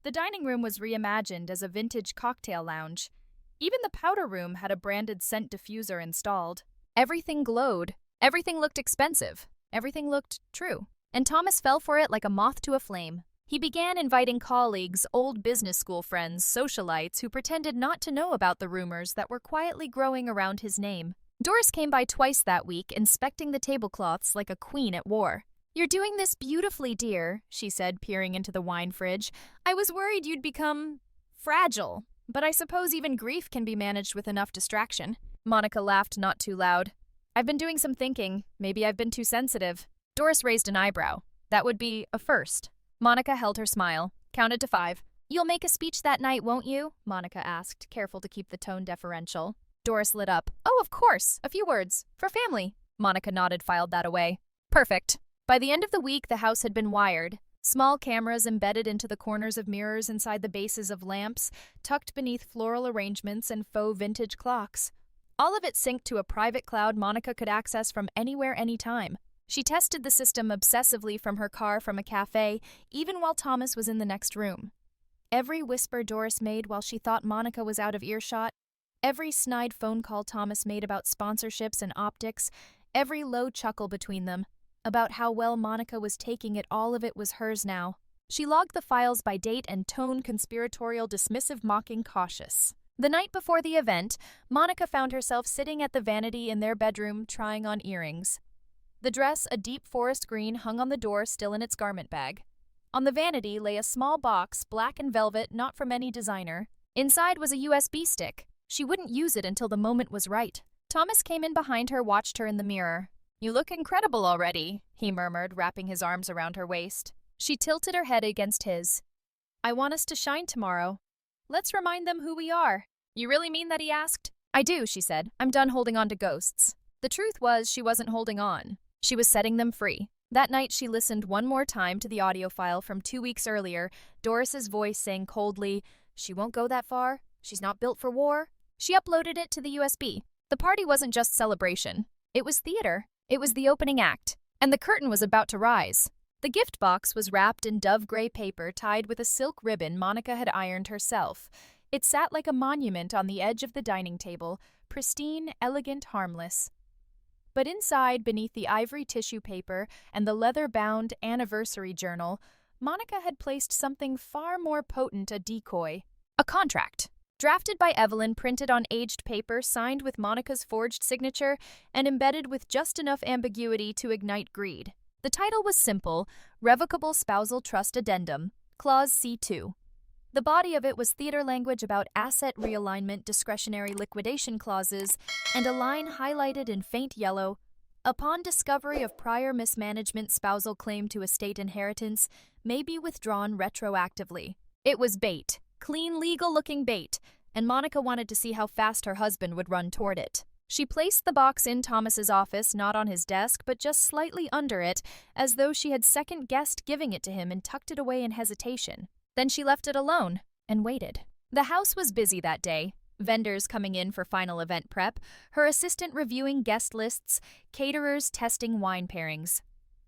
The dining room was reimagined as a vintage cocktail lounge. Even the powder room had a branded scent diffuser installed. Everything glowed. Everything looked expensive. Everything looked true. And Thomas fell for it like a moth to a flame. He began inviting colleagues, old business school friends, socialites who pretended not to know about the rumors that were quietly growing around his name. Doris came by twice that week, inspecting the tablecloths like a queen at war. "You're doing this beautifully, dear," she said, peering into the wine fridge. "I was worried you'd become fragile, but I suppose even grief can be managed with enough distraction." Monica laughed not too loud. "I've been doing some thinking. Maybe I've been too sensitive." Doris raised an eyebrow. That would be a first. Monica held her smile, counted to 5. "You'll make a speech that night, won't you?" Monica asked, careful to keep the tone deferential. Doris lit up. "Oh, of course. A few words. For family." Monica nodded, filed that away. "Perfect." By the end of the week, the house had been wired. Small cameras embedded into the corners of mirrors inside the bases of lamps, tucked beneath floral arrangements and faux vintage clocks. All of it synced to a private cloud Monica could access from anywhere, anytime. She tested the system obsessively from her car from a cafe, even while Thomas was in the next room. Every whisper Doris made while she thought Monica was out of earshot, every snide phone call Thomas made about sponsorships and optics, every low chuckle between them, about how well Monica was taking it, all of it was hers now. She logged the files by date and tone, conspiratorial, dismissive, mocking, cautious. The night before the event, Monica found herself sitting at the vanity in their bedroom trying on earrings. The dress, a deep forest green, hung on the door still in its garment bag. On the vanity lay a small box, black and velvet, not from any designer. Inside was a USB stick. She wouldn't use it until the moment was right. Thomas came in behind her, watched her in the mirror. "You look incredible already," he murmured, wrapping his arms around her waist. She tilted her head against his. "I want us to shine tomorrow. Let's remind them who we are." "You really mean that?" he asked. "I do," she said. "I'm done holding on to ghosts." The truth was, she wasn't holding on. She was setting them free. That night, she listened one more time to the audio file from 2 weeks earlier, Doris's voice saying coldly, "She won't go that far. She's not built for war." She uploaded it to the USB. The party wasn't just celebration. It was theater. It was the opening act. And the curtain was about to rise. The gift box was wrapped in dove gray paper tied with a silk ribbon Monica had ironed herself. It sat like a monument on the edge of the dining table, pristine, elegant, harmless. But inside, beneath the ivory tissue paper and the leather-bound anniversary journal, Monica had placed something far more potent, a decoy. A contract. Drafted by Evelyn, printed on aged paper, signed with Monica's forged signature, and embedded with just enough ambiguity to ignite greed. The title was simple: Revocable Spousal Trust Addendum, Clause C2. The body of it was theater language about asset realignment, discretionary liquidation clauses, and a line highlighted in faint yellow: upon discovery of prior mismanagement, spousal claim to estate inheritance may be withdrawn retroactively. It was bait, clean, legal-looking bait, and Monica wanted to see how fast her husband would run toward it. She placed the box in Thomas's office, not on his desk, but just slightly under it, as though she had second-guessed giving it to him and tucked it away in hesitation. Then she left it alone and waited. The house was busy that day. Vendors coming in for final event prep, her assistant reviewing guest lists, caterers testing wine pairings.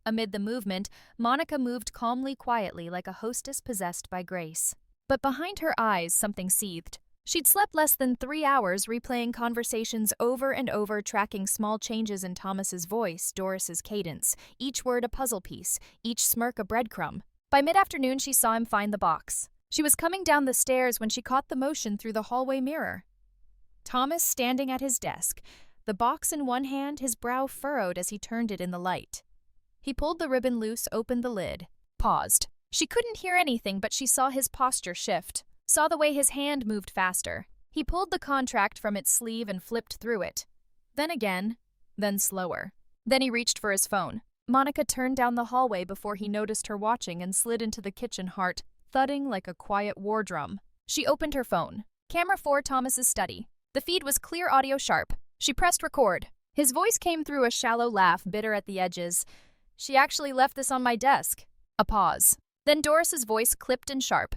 Amid the movement, Monica moved calmly, quietly, like a hostess possessed by grace. But behind her eyes, something seethed. She'd slept less than 3 hours, replaying conversations over and over, tracking small changes in Thomas's voice, Doris's cadence, each word a puzzle piece, each smirk a breadcrumb. By mid-afternoon, she saw him find the box. She was coming down the stairs when she caught the motion through the hallway mirror. Thomas standing at his desk, the box in one hand, his brow furrowed as he turned it in the light. He pulled the ribbon loose, opened the lid, paused. She couldn't hear anything, but she saw his posture shift, saw the way his hand moved faster. He pulled the contract from its sleeve and flipped through it. Then again, then slower. Then he reached for his phone. Monica turned down the hallway before he noticed her watching and slid into the kitchen, heart thudding like a quiet war drum. She opened her phone. Camera 4, Thomas's study. The feed was clear, audio sharp. She pressed record. His voice came through a shallow laugh, bitter at the edges. She actually left this on my desk. A pause. Then Doris's voice clipped and sharp.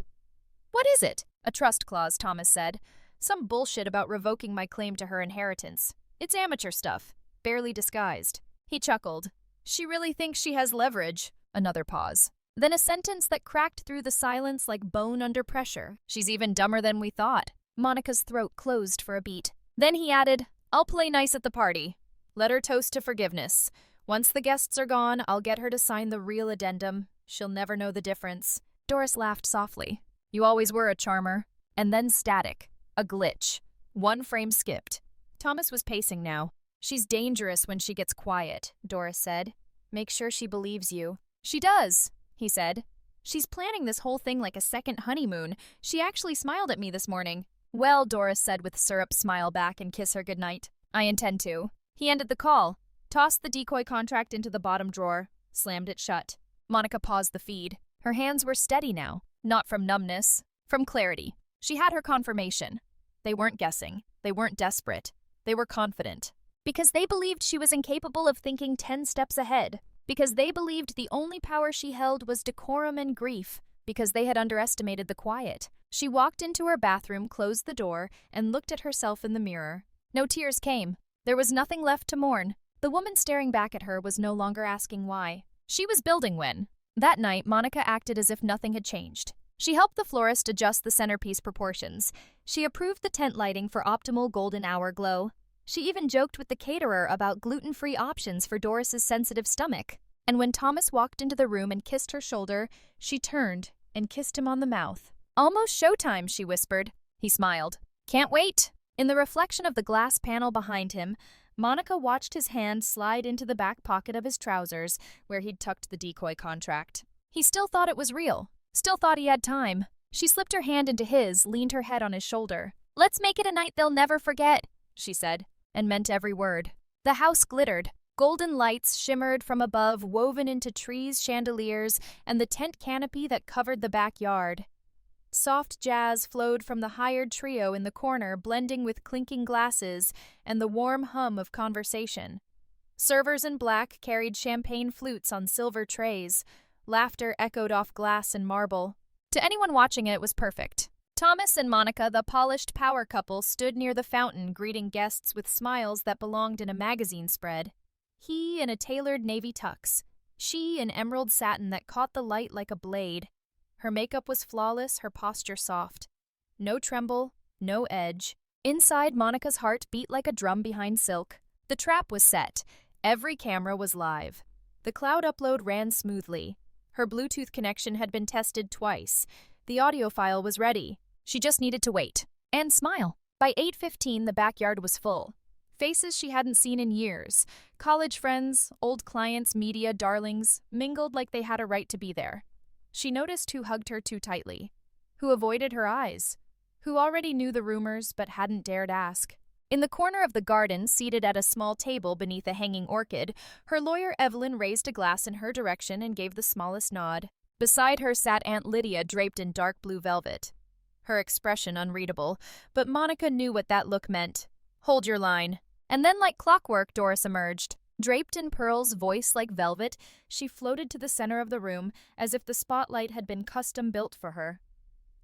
What is it? A trust clause, Thomas said. Some bullshit about revoking my claim to her inheritance. It's amateur stuff, barely disguised. He chuckled. She really thinks she has leverage. Another pause. Then a sentence that cracked through the silence like bone under pressure. She's even dumber than we thought. Monica's throat closed for a beat. Then he added, I'll play nice at the party. Let her toast to forgiveness. Once the guests are gone, I'll get her to sign the real addendum. She'll never know the difference. Doris laughed softly. You always were a charmer. And then static. A glitch. One frame skipped. Thomas was pacing now. She's dangerous when she gets quiet, Doris said. Make sure she believes you. She does, he said. She's planning this whole thing like a second honeymoon. She actually smiled at me this morning. Well, Doris said with syrup, smile back and kiss her goodnight. I intend to. He ended the call, tossed the decoy contract into the bottom drawer, slammed it shut. Monica paused the feed. Her hands were steady now, not from numbness, from clarity. She had her confirmation. They weren't guessing. They weren't desperate. They were confident. Because they believed she was incapable of thinking 10 steps ahead. Because they believed the only power she held was decorum and grief. Because they had underestimated the quiet. She walked into her bathroom, closed the door, and looked at herself in the mirror. No tears came. There was nothing left to mourn. The woman staring back at her was no longer asking why. She was building when. That night, Monica acted as if nothing had changed. She helped the florist adjust the centerpiece proportions. She approved the tent lighting for optimal golden hour glow. She even joked with the caterer about gluten-free options for Doris's sensitive stomach. And when Thomas walked into the room and kissed her shoulder, she turned and kissed him on the mouth. Almost showtime, she whispered. He smiled. Can't wait. In the reflection of the glass panel behind him, Monica watched his hand slide into the back pocket of his trousers, where he'd tucked the decoy contract. He still thought it was real. Still thought he had time. She slipped her hand into his, leaned her head on his shoulder. Let's make it a night they'll never forget, she said, and meant every word. The house glittered. Golden lights shimmered from above, woven into trees, chandeliers, and the tent canopy that covered the backyard. Soft jazz flowed from the hired trio in the corner, blending with clinking glasses and the warm hum of conversation. Servers in black carried champagne flutes on silver trays. Laughter echoed off glass and marble. To anyone watching it was perfect. Thomas and Monica, the polished power couple, stood near the fountain, greeting guests with smiles that belonged in a magazine spread. He in a tailored navy tux. She in emerald satin that caught the light like a blade. Her makeup was flawless, her posture soft. No tremble, no edge. Inside, Monica's heart beat like a drum behind silk. The trap was set. Every camera was live. The cloud upload ran smoothly. Her Bluetooth connection had been tested twice. The audio file was ready. She just needed to wait. And smile. By 8:15, the backyard was full. Faces she hadn't seen in years. College friends, old clients, media darlings, mingled like they had a right to be there. She noticed who hugged her too tightly, who avoided her eyes, who already knew the rumors but hadn't dared ask. In the corner of the garden, seated at a small table beneath a hanging orchid, her lawyer Evelyn raised a glass in her direction and gave the smallest nod. Beside her sat Aunt Lydia, draped in dark blue velvet. Her expression unreadable, but Monica knew what that look meant. Hold your line. And then, like clockwork, Doris emerged. Draped in pearls, voice like velvet, she floated to the center of the room as if the spotlight had been custom built for her.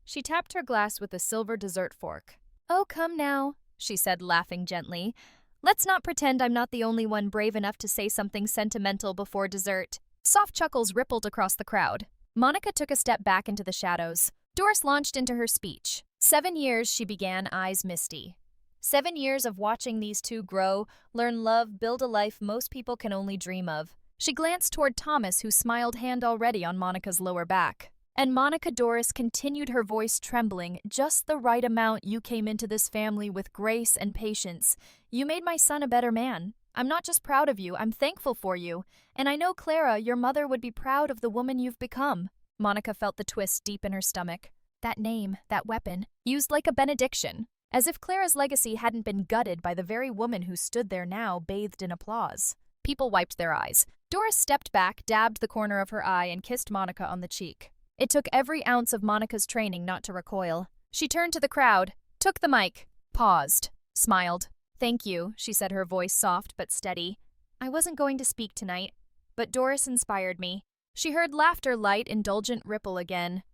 She tapped her glass with a silver dessert fork. "Oh, come now," she said, laughing gently. "Let's not pretend I'm not the only one brave enough to say something sentimental before dessert." Soft chuckles rippled across the crowd. Monica took a step back into the shadows. Doris launched into her speech. 7 years, she began, eyes misty. 7 years of watching these two grow, learn love, build a life most people can only dream of. She glanced toward Thomas, who smiled, hand already on Monica's lower back. And Monica Doris continued, her voice trembling, "Just the right amount. You came into this family with grace and patience. You made my son a better man. I'm not just proud of you, I'm thankful for you. And I know, Clara, your mother would be proud of the woman you've become." Monica felt the twist deep in her stomach. That name, that weapon, used like a benediction. As if Clara's legacy hadn't been gutted by the very woman who stood there now, bathed in applause. People wiped their eyes. Doris stepped back, dabbed the corner of her eye, and kissed Monica on the cheek. It took every ounce of Monica's training not to recoil. She turned to the crowd, took the mic, paused, smiled. "Thank you," she said, her voice soft but steady. "I wasn't going to speak tonight, but Doris inspired me." She heard laughter, light, indulgent ripple again.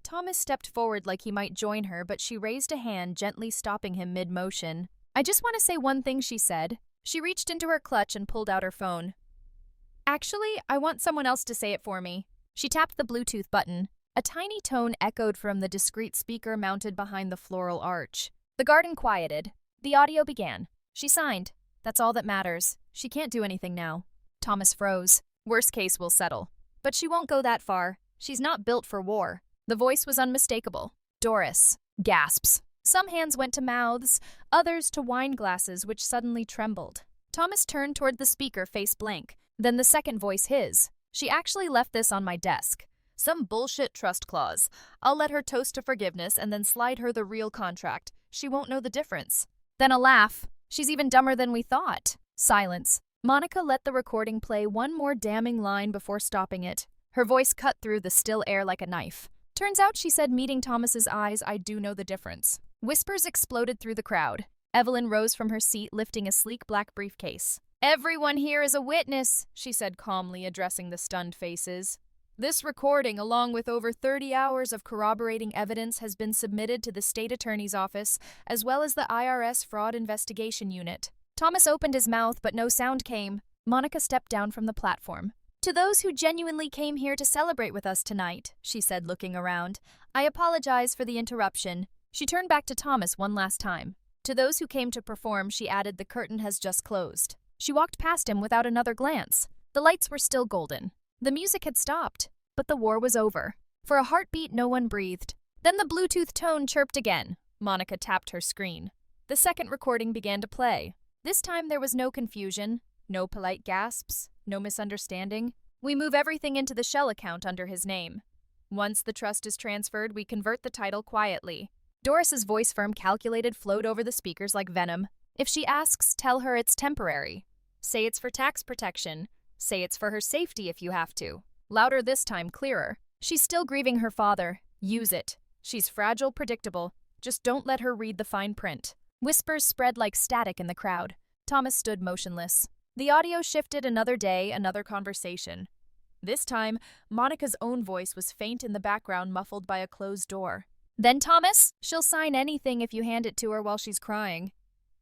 Thomas stepped forward like he might join her, but she raised a hand, gently stopping him mid-motion. "I just want to say one thing," she said. She reached into her clutch and pulled out her phone. "Actually, I want someone else to say it for me." She tapped the Bluetooth button. A tiny tone echoed from the discreet speaker mounted behind the floral arch. The garden quieted. The audio began. She signed. "That's all that matters. She can't do anything now." Thomas froze. "Worst case, we'll settle. But she won't go that far. She's not built for war." The voice was unmistakable. "Doris." Gasps. Some hands went to mouths, others to wine glasses, which suddenly trembled. Thomas turned toward the speaker, face blank. Then the second voice, his. "She actually left this on my desk. Some bullshit trust clause. I'll let her toast to forgiveness and then slide her the real contract. She won't know the difference." Then a laugh. "She's even dumber than we thought." Silence. Monica let the recording play one more damning line before stopping it. Her voice cut through the still air like a knife. "Turns out," she said, meeting Thomas's eyes, "I do know the difference." Whispers exploded through the crowd. Evelyn rose from her seat, lifting a sleek black briefcase. "Everyone here is a witness," she said calmly, addressing the stunned faces. "This recording, along with over 30 hours of corroborating evidence, has been submitted to the state attorney's office, as well as the IRS Fraud Investigation Unit." Thomas opened his mouth, but no sound came. Monica stepped down from the platform. "To those who genuinely came here to celebrate with us tonight," she said, looking around, "I apologize for the interruption." She turned back to Thomas one last time. "To those who came to perform," she added, "the curtain has just closed." She walked past him without another glance. The lights were still golden. The music had stopped, but the war was over. For a heartbeat, no one breathed. Then the Bluetooth tone chirped again. Monica tapped her screen. The second recording began to play. This time there was no confusion, no polite gasps, no misunderstanding. "We move everything into the shell account under his name. Once the trust is transferred, we convert the title quietly." Doris's voice, firm, calculated, flowed over the speakers like venom. "If she asks, tell her it's temporary. Say it's for tax protection. Say it's for her safety if you have to." Louder this time, clearer. "She's still grieving her father. Use it. She's fragile, predictable. Just don't let her read the fine print." Whispers spread like static in the crowd. Thomas stood motionless. The audio shifted. Another day, another conversation. This time, Monica's own voice was faint in the background, muffled by a closed door. "Then, Thomas, she'll sign anything if you hand it to her while she's crying.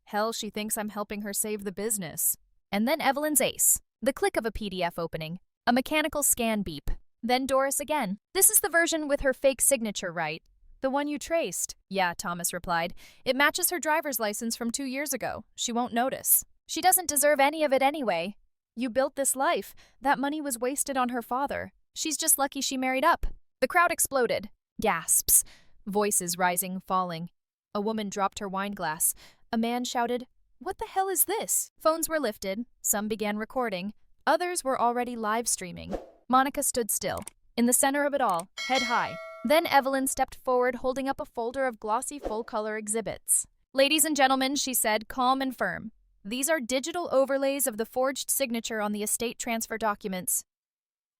Hell, she thinks I'm helping her save the business." And then Evelyn's ace. The click of a PDF opening. A mechanical scan beep. Then Doris again. "This is the version with her fake signature, right? The one you traced?" "Yeah," Thomas replied. "It matches her driver's license from 2 years ago. She won't notice." She doesn't deserve any of it anyway. You built this life. That money was wasted on her father. She's just lucky she married up. The crowd exploded. Gasps. Voices rising, falling. A woman dropped her wine glass. A man shouted, "What the hell is this?" Phones were lifted. Some began recording. Others were already live streaming. Monica stood still, in the center of it all, head high. Then Evelyn stepped forward, holding up a folder of glossy full-color exhibits. "Ladies and gentlemen," she said, calm and firm, "these are digital overlays of the forged signature on the estate transfer documents."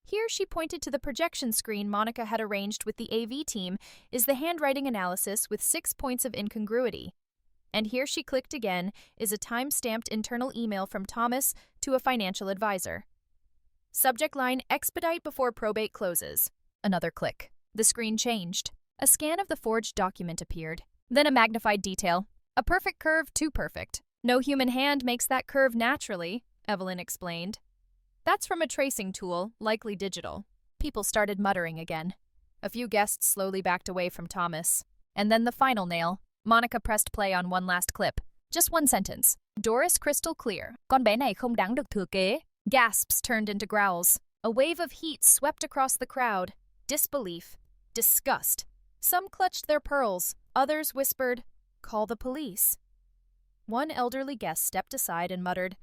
Here she pointed to the projection screen Monica had arranged with the AV team is the handwriting analysis with 6 points of incongruity. And here she clicked again is a time-stamped internal email from Thomas to a financial advisor. Subject line, expedite before probate closes. Another click. The screen changed. A scan of the forged document appeared. Then a magnified detail. A perfect curve, too perfect. No human hand makes that curve naturally, Evelyn explained. That's from a tracing tool, likely digital. People started muttering again. A few guests slowly backed away from Thomas. And then the final nail. Monica pressed play on one last clip. Just one sentence. Doris crystal clear. Con bé này không đáng được thừa kế. Gasps turned into growls. A wave of heat swept across the crowd. Disbelief. Disgust. Some clutched their pearls. Others whispered, "Call the police." One elderly guest stepped aside and muttered,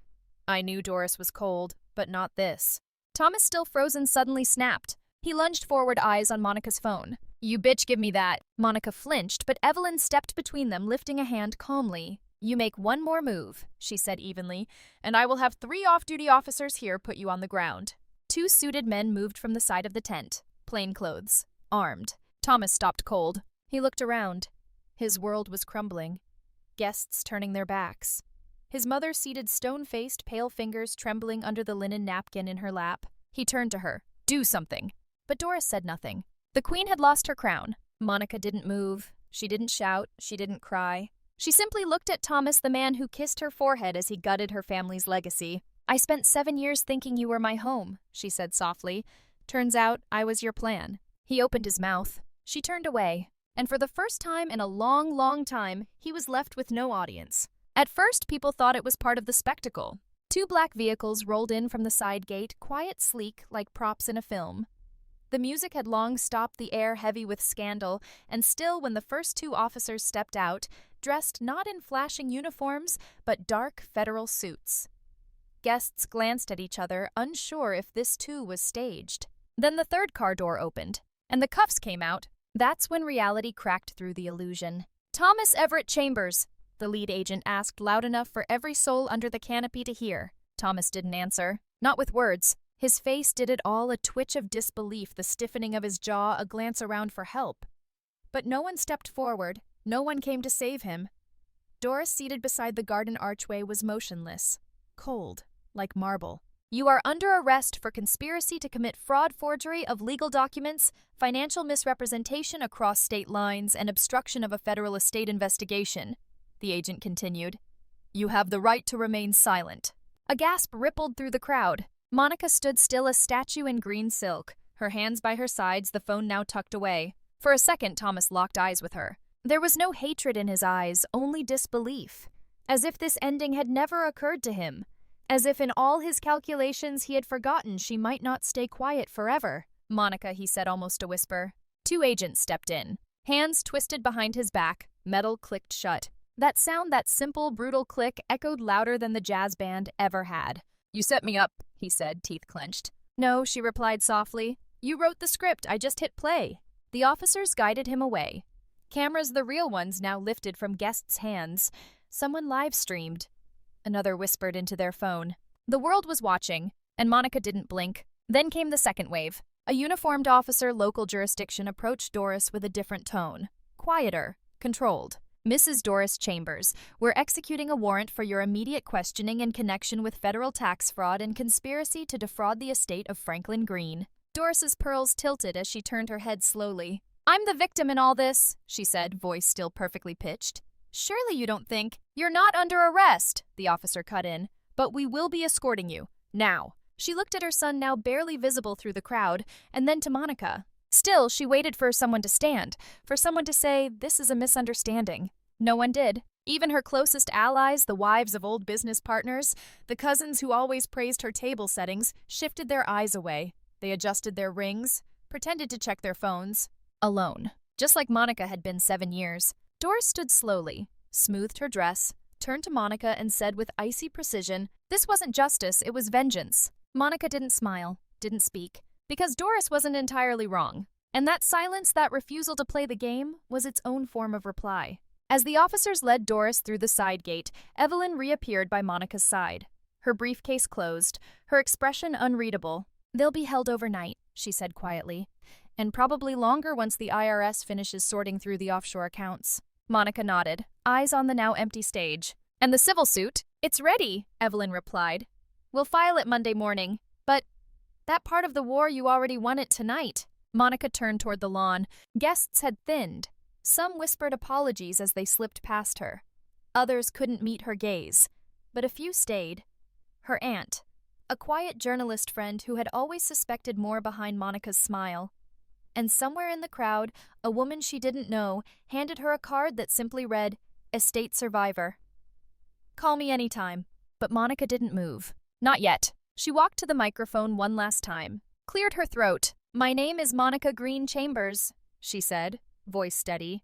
"I knew Doris was cold, but not this." Thomas, still frozen, suddenly snapped. He lunged forward, eyes on Monica's phone. "You bitch, give me that." Monica flinched, but Evelyn stepped between them, lifting a hand calmly. "You make one more move," she said evenly, "and I will have 3 off-duty officers here put you on the ground." 2 suited men moved from the side of the tent, plain clothes, armed. Thomas stopped cold. He looked around. His world was crumbling. Guests turning their backs. His mother seated stone-faced, pale fingers trembling under the linen napkin in her lap. He turned to her. "Do something." But Doris said nothing. The queen had lost her crown. Monica didn't move. She didn't shout. She didn't cry. She simply looked at Thomas, the man who kissed her forehead as he gutted her family's legacy. "I spent 7 years thinking you were my home," she said softly. "Turns out I was your plan." He opened his mouth. She turned away. And for the first time in a long, long time, he was left with no audience. At first, people thought it was part of the spectacle. 2 black vehicles rolled in from the side gate, quiet, sleek, like props in a film. The music had long stopped, the air heavy with scandal, and still when the first 2 officers stepped out, dressed not in flashing uniforms, but dark federal suits. Guests glanced at each other, unsure if this too was staged. Then the 3rd car door opened, and the cuffs came out. That's when reality cracked through the illusion. "Thomas Everett Chambers," the lead agent asked loud enough for every soul under the canopy to hear. Thomas didn't answer, not with words. His face did it all, a twitch of disbelief, the stiffening of his jaw, a glance around for help. But no one stepped forward. No one came to save him. Doris, seated beside the garden archway, was motionless, cold, like marble. "You are under arrest for conspiracy to commit fraud, forgery of legal documents, financial misrepresentation across state lines, and obstruction of a federal estate investigation," the agent continued. "You have the right to remain silent." A gasp rippled through the crowd. Monica stood still, a statue in green silk, her hands by her sides, the phone now tucked away. For a second, Thomas locked eyes with her. There was no hatred in his eyes, only disbelief. As if this ending had never occurred to him. As if in all his calculations he had forgotten she might not stay quiet forever. "Monica," he said, almost a whisper. 2 agents stepped in. Hands twisted behind his back, metal clicked shut. That sound, that simple, brutal click, echoed louder than the jazz band ever had. "You set me up," he said, teeth clenched. "No," she replied softly. "You wrote the script, I just hit play." The officers guided him away. Cameras, the real ones, now lifted from guests' hands. Someone live-streamed. Another whispered into their phone. The world was watching, and Monica didn't blink. Then came the second wave. A uniformed officer, local jurisdiction, approached Doris with a different tone. Quieter, controlled. "Mrs. Doris Chambers, we're executing a warrant for your immediate questioning in connection with federal tax fraud and conspiracy to defraud the estate of Franklin Green." Doris's pearls tilted as she turned her head slowly. "I'm the victim in all this," she said, voice still perfectly pitched. "Surely you don't think—" "You're not under arrest," the officer cut in, "but we will be escorting you. Now." She looked at her son, now barely visible through the crowd, and then to Monica. Still, she waited for someone to stand, for someone to say, "This is a misunderstanding." No one did. Even her closest allies, the wives of old business partners, the cousins who always praised her table settings, shifted their eyes away. They adjusted their rings, pretended to check their phones. Alone. Just like Monica had been 7 years. Doris stood slowly, smoothed her dress, turned to Monica and said with icy precision, "This wasn't justice, it was vengeance." Monica didn't smile, didn't speak, because Doris wasn't entirely wrong. And that silence, that refusal to play the game, was its own form of reply. As the officers led Doris through the side gate, Evelyn reappeared by Monica's side. Her briefcase closed, her expression unreadable. "They'll be held overnight," she said quietly, "and probably longer once the IRS finishes sorting through the offshore accounts." Monica nodded, eyes on the now empty stage. "And the civil suit? It's ready," Evelyn replied. "We'll file it Monday morning. But that part of the war, you already won it tonight." Monica turned toward the lawn. Guests had thinned. Some whispered apologies as they slipped past her. Others couldn't meet her gaze, but a few stayed. Her aunt, a quiet journalist friend who had always suspected more behind Monica's smile. And somewhere in the crowd, a woman she didn't know handed her a card that simply read, "Estate Survivor." "Call me anytime." But Monica didn't move. Not yet. She walked to the microphone one last time, cleared her throat. "My name is Monica Green Chambers," she said, voice steady.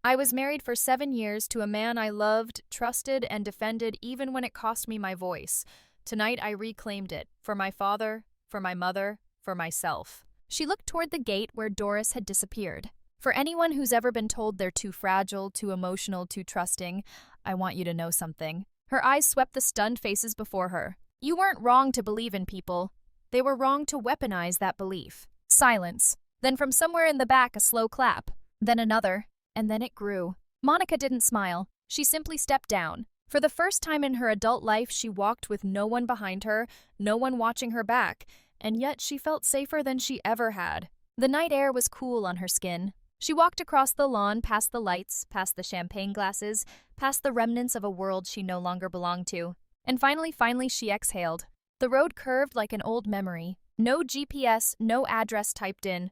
"I was married for 7 years to a man I loved, trusted, and defended even when it cost me my voice. Tonight I reclaimed it, for my father, for my mother, for myself." She looked toward the gate where Doris had disappeared. For anyone who's ever been told they're too fragile, too emotional, too trusting, I want you to know something. Her eyes swept the stunned faces before her. You weren't wrong to believe in people. They were wrong to weaponize that belief. Silence. Then from somewhere in the back, a slow clap. Then another. And then it grew. Monica didn't smile. She simply stepped down. For the first time in her adult life, she walked with no one behind her, no one watching her back, and yet she felt safer than she ever had. The night air was cool on her skin. She walked across the lawn, past the lights, past the champagne glasses, past the remnants of a world she no longer belonged to. And finally she exhaled. The road curved like an old memory. No GPS, no address typed in.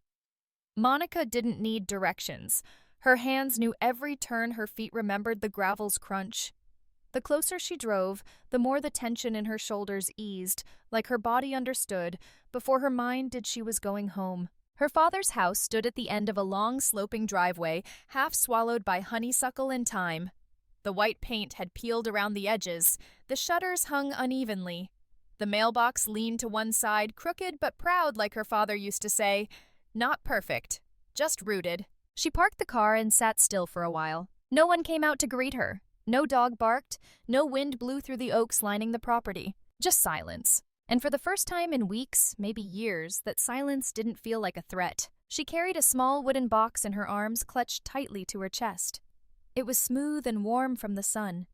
Monica didn't need directions. Her hands knew every turn, her feet remembered the gravel's crunch. The closer she drove, the more the tension in her shoulders eased, like her body understood, before her mind did she was going home. Her father's house stood at the end of a long, sloping driveway, half swallowed by honeysuckle and thyme. The white paint had peeled around the edges. The shutters hung unevenly. The mailbox leaned to one side, crooked but proud, like her father used to say. Not perfect, just rooted. She parked the car and sat still for a while. No one came out to greet her. No dog barked. No wind blew through the oaks lining the property. Just silence. And for the first time in weeks, maybe years, that silence didn't feel like a threat. She carried a small wooden box in her arms, clutched tightly to her chest. It was smooth and warm from the sun.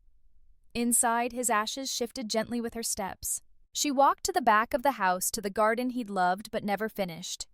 Inside, his ashes shifted gently with her steps. She walked to the back of the house, to the garden he'd loved but never finished.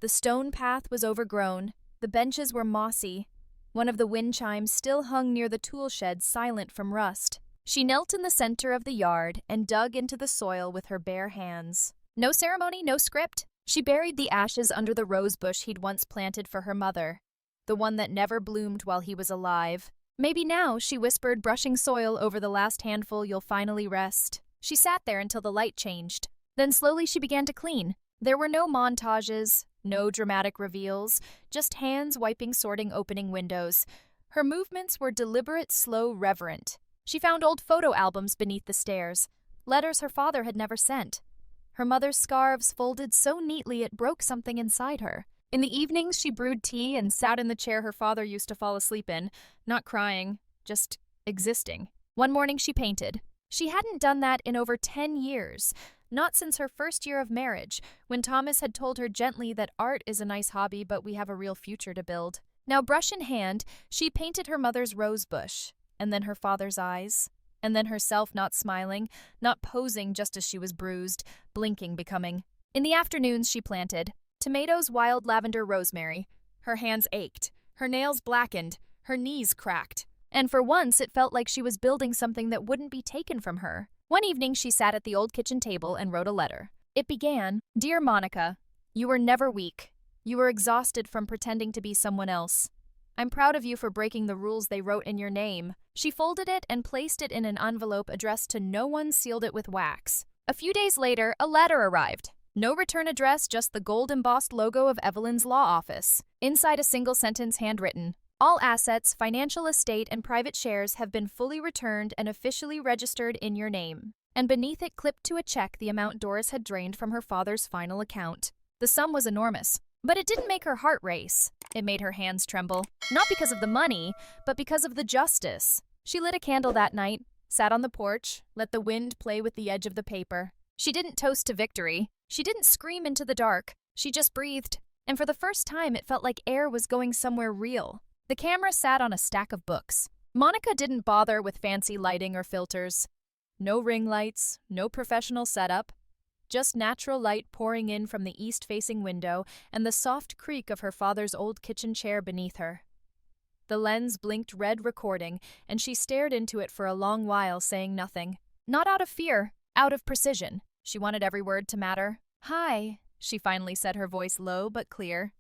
The stone path was overgrown. The benches were mossy. One of the wind chimes still hung near the tool shed, silent from rust. She knelt in the center of the yard and dug into the soil with her bare hands. No ceremony, no script. She buried the ashes under the rose bush he'd once planted for her mother, the one that never bloomed while he was alive. Maybe now, she whispered, brushing soil over the last handful, you'll finally rest. She sat there until the light changed. Then slowly she began to clean. There were no montages, no dramatic reveals, just hands wiping, sorting, opening windows. Her movements were deliberate, slow, reverent. She found old photo albums beneath the stairs, letters her father had never sent. Her mother's scarves folded so neatly it broke something inside her. In the evenings, she brewed tea and sat in the chair her father used to fall asleep in, not crying, just existing. One morning she painted. She hadn't done that in over 10 years, not since her first year of marriage, when Thomas had told her gently that art is a nice hobby, but we have a real future to build. Now, brush in hand, she painted her mother's rose bush, and then her father's eyes, and then herself not smiling, not posing just as she was bruised, blinking, becoming. In the afternoons, she planted tomatoes, wild lavender, rosemary. Her hands ached, her nails blackened, her knees cracked. And for once, it felt like she was building something that wouldn't be taken from her. One evening, she sat at the old kitchen table and wrote a letter. It began, Dear Monica, you were never weak. You were exhausted from pretending to be someone else. I'm proud of you for breaking the rules they wrote in your name." She folded it and placed it in an envelope addressed to no one, sealed it with wax. A few days later, a letter arrived. No return address, just the gold-embossed logo of Evelyn's law office. Inside, a single sentence, handwritten: "All assets, financial estate, and private shares have been fully returned and officially registered in your name." And beneath it, clipped to a check, the amount Doris had drained from her father's final account. The sum was enormous, but it didn't make her heart race. It made her hands tremble, not because of the money, but because of the justice. She lit a candle that night, sat on the porch, let the wind play with the edge of the paper. She didn't toast to victory. She didn't scream into the dark. She just breathed. And for the first time, it felt like air was going somewhere real. The camera sat on a stack of books. Monica didn't bother with fancy lighting or filters. No ring lights, no professional setup. Just natural light pouring in from the east-facing window and the soft creak of her father's old kitchen chair beneath her. The lens blinked red, recording, and she stared into it for a long while, saying nothing. Not out of fear, out of precision. She wanted every word to matter. "Hi," she finally said, her voice low but clear.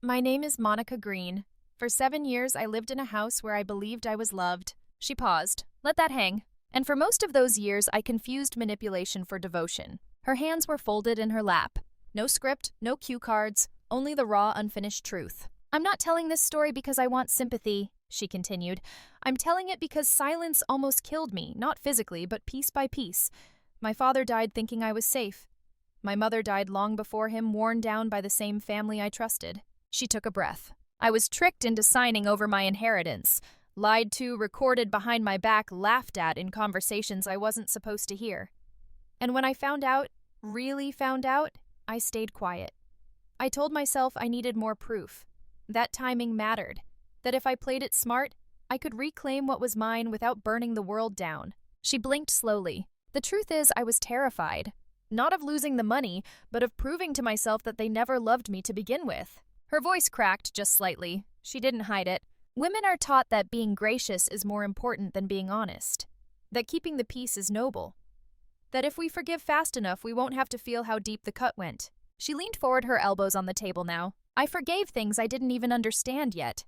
"My name is Monica Green. For 7 years, I lived in a house where I believed I was loved." She paused. Let that hang. "And for most of those years, I confused manipulation for devotion." Her hands were folded in her lap. No script, no cue cards, only the raw, unfinished truth. "I'm not telling this story because I want sympathy," she continued. "I'm telling it because silence almost killed me, not physically, but piece by piece. My father died thinking I was safe. My mother died long before him, worn down by the same family I trusted." She took a breath. "I was tricked into signing over my inheritance. Lied to, recorded behind my back, laughed at in conversations I wasn't supposed to hear. And when I found out, really found out, I stayed quiet. I told myself I needed more proof. That timing mattered. That if I played it smart, I could reclaim what was mine without burning the world down." She blinked slowly. "The truth is, I was terrified. Not of losing the money, but of proving to myself that they never loved me to begin with." Her voice cracked just slightly. She didn't hide it. "Women are taught that being gracious is more important than being honest. That keeping the peace is noble. That if we forgive fast enough, we won't have to feel how deep the cut went." She leaned forward, her elbows on the table now. "I forgave things I didn't even understand yet.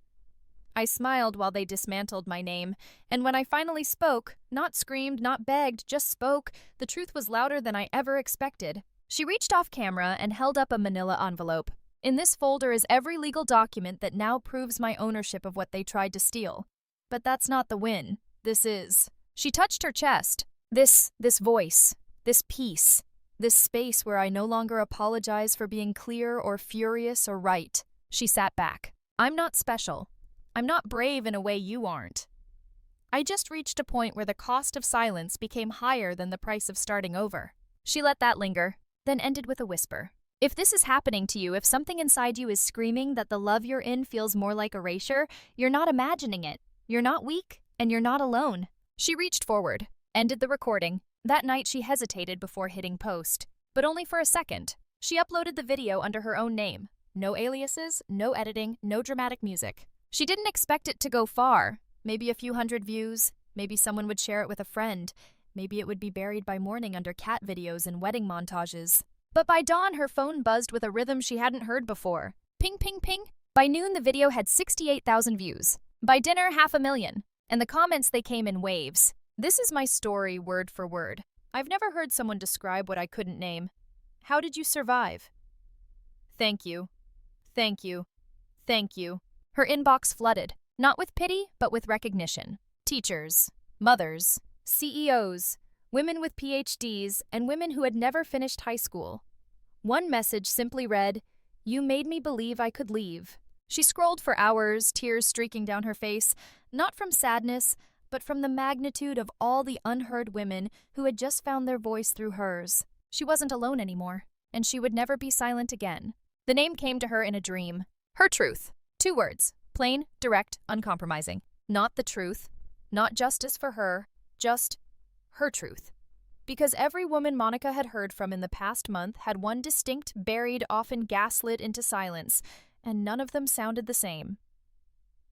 I smiled while they dismantled my name, and when I finally spoke, not screamed, not begged, just spoke, the truth was louder than I ever expected." She reached off camera and held up a manila envelope. "In this folder is every legal document that now proves my ownership of what they tried to steal. But that's not the win. This is." She touched her chest. This voice, this peace, this space where I no longer apologize for being clear or furious or right." She sat back. "I'm not special. I'm not brave in a way you aren't. I just reached a point where the cost of silence became higher than the price of starting over." She let that linger, then ended with a whisper. "If this is happening to you, if something inside you is screaming that the love you're in feels more like erasure, you're not imagining it. You're not weak, and you're not alone." She reached forward, ended the recording. That night she hesitated before hitting post, but only for a second. She uploaded the video under her own name. No aliases, no editing, no dramatic music. She didn't expect it to go far. Maybe a few hundred views. Maybe someone would share it with a friend. Maybe it would be buried by morning under cat videos and wedding montages. But by dawn, her phone buzzed with a rhythm she hadn't heard before. Ping, ping, ping. By noon, the video had 68,000 views. By dinner, 500,000. And the comments, they came in waves. "This is my story, word for word. I've never heard someone describe what I couldn't name. How did you survive? Thank you. Thank you. Thank you." Her inbox flooded, not with pity, but with recognition. Teachers, mothers, CEOs, women with PhDs, and women who had never finished high school. One message simply read, "You made me believe I could leave." She scrolled for hours, tears streaking down her face, not from sadness, but from the magnitude of all the unheard women who had just found their voice through hers. She wasn't alone anymore, and she would never be silent again. The name came to her in a dream. Her truth. 2 words. Plain, direct, uncompromising. Not the truth. Not justice for her. Just her truth. Because every woman Monica had heard from in the past month had one distinct, buried, often gaslit into silence, and none of them sounded the same.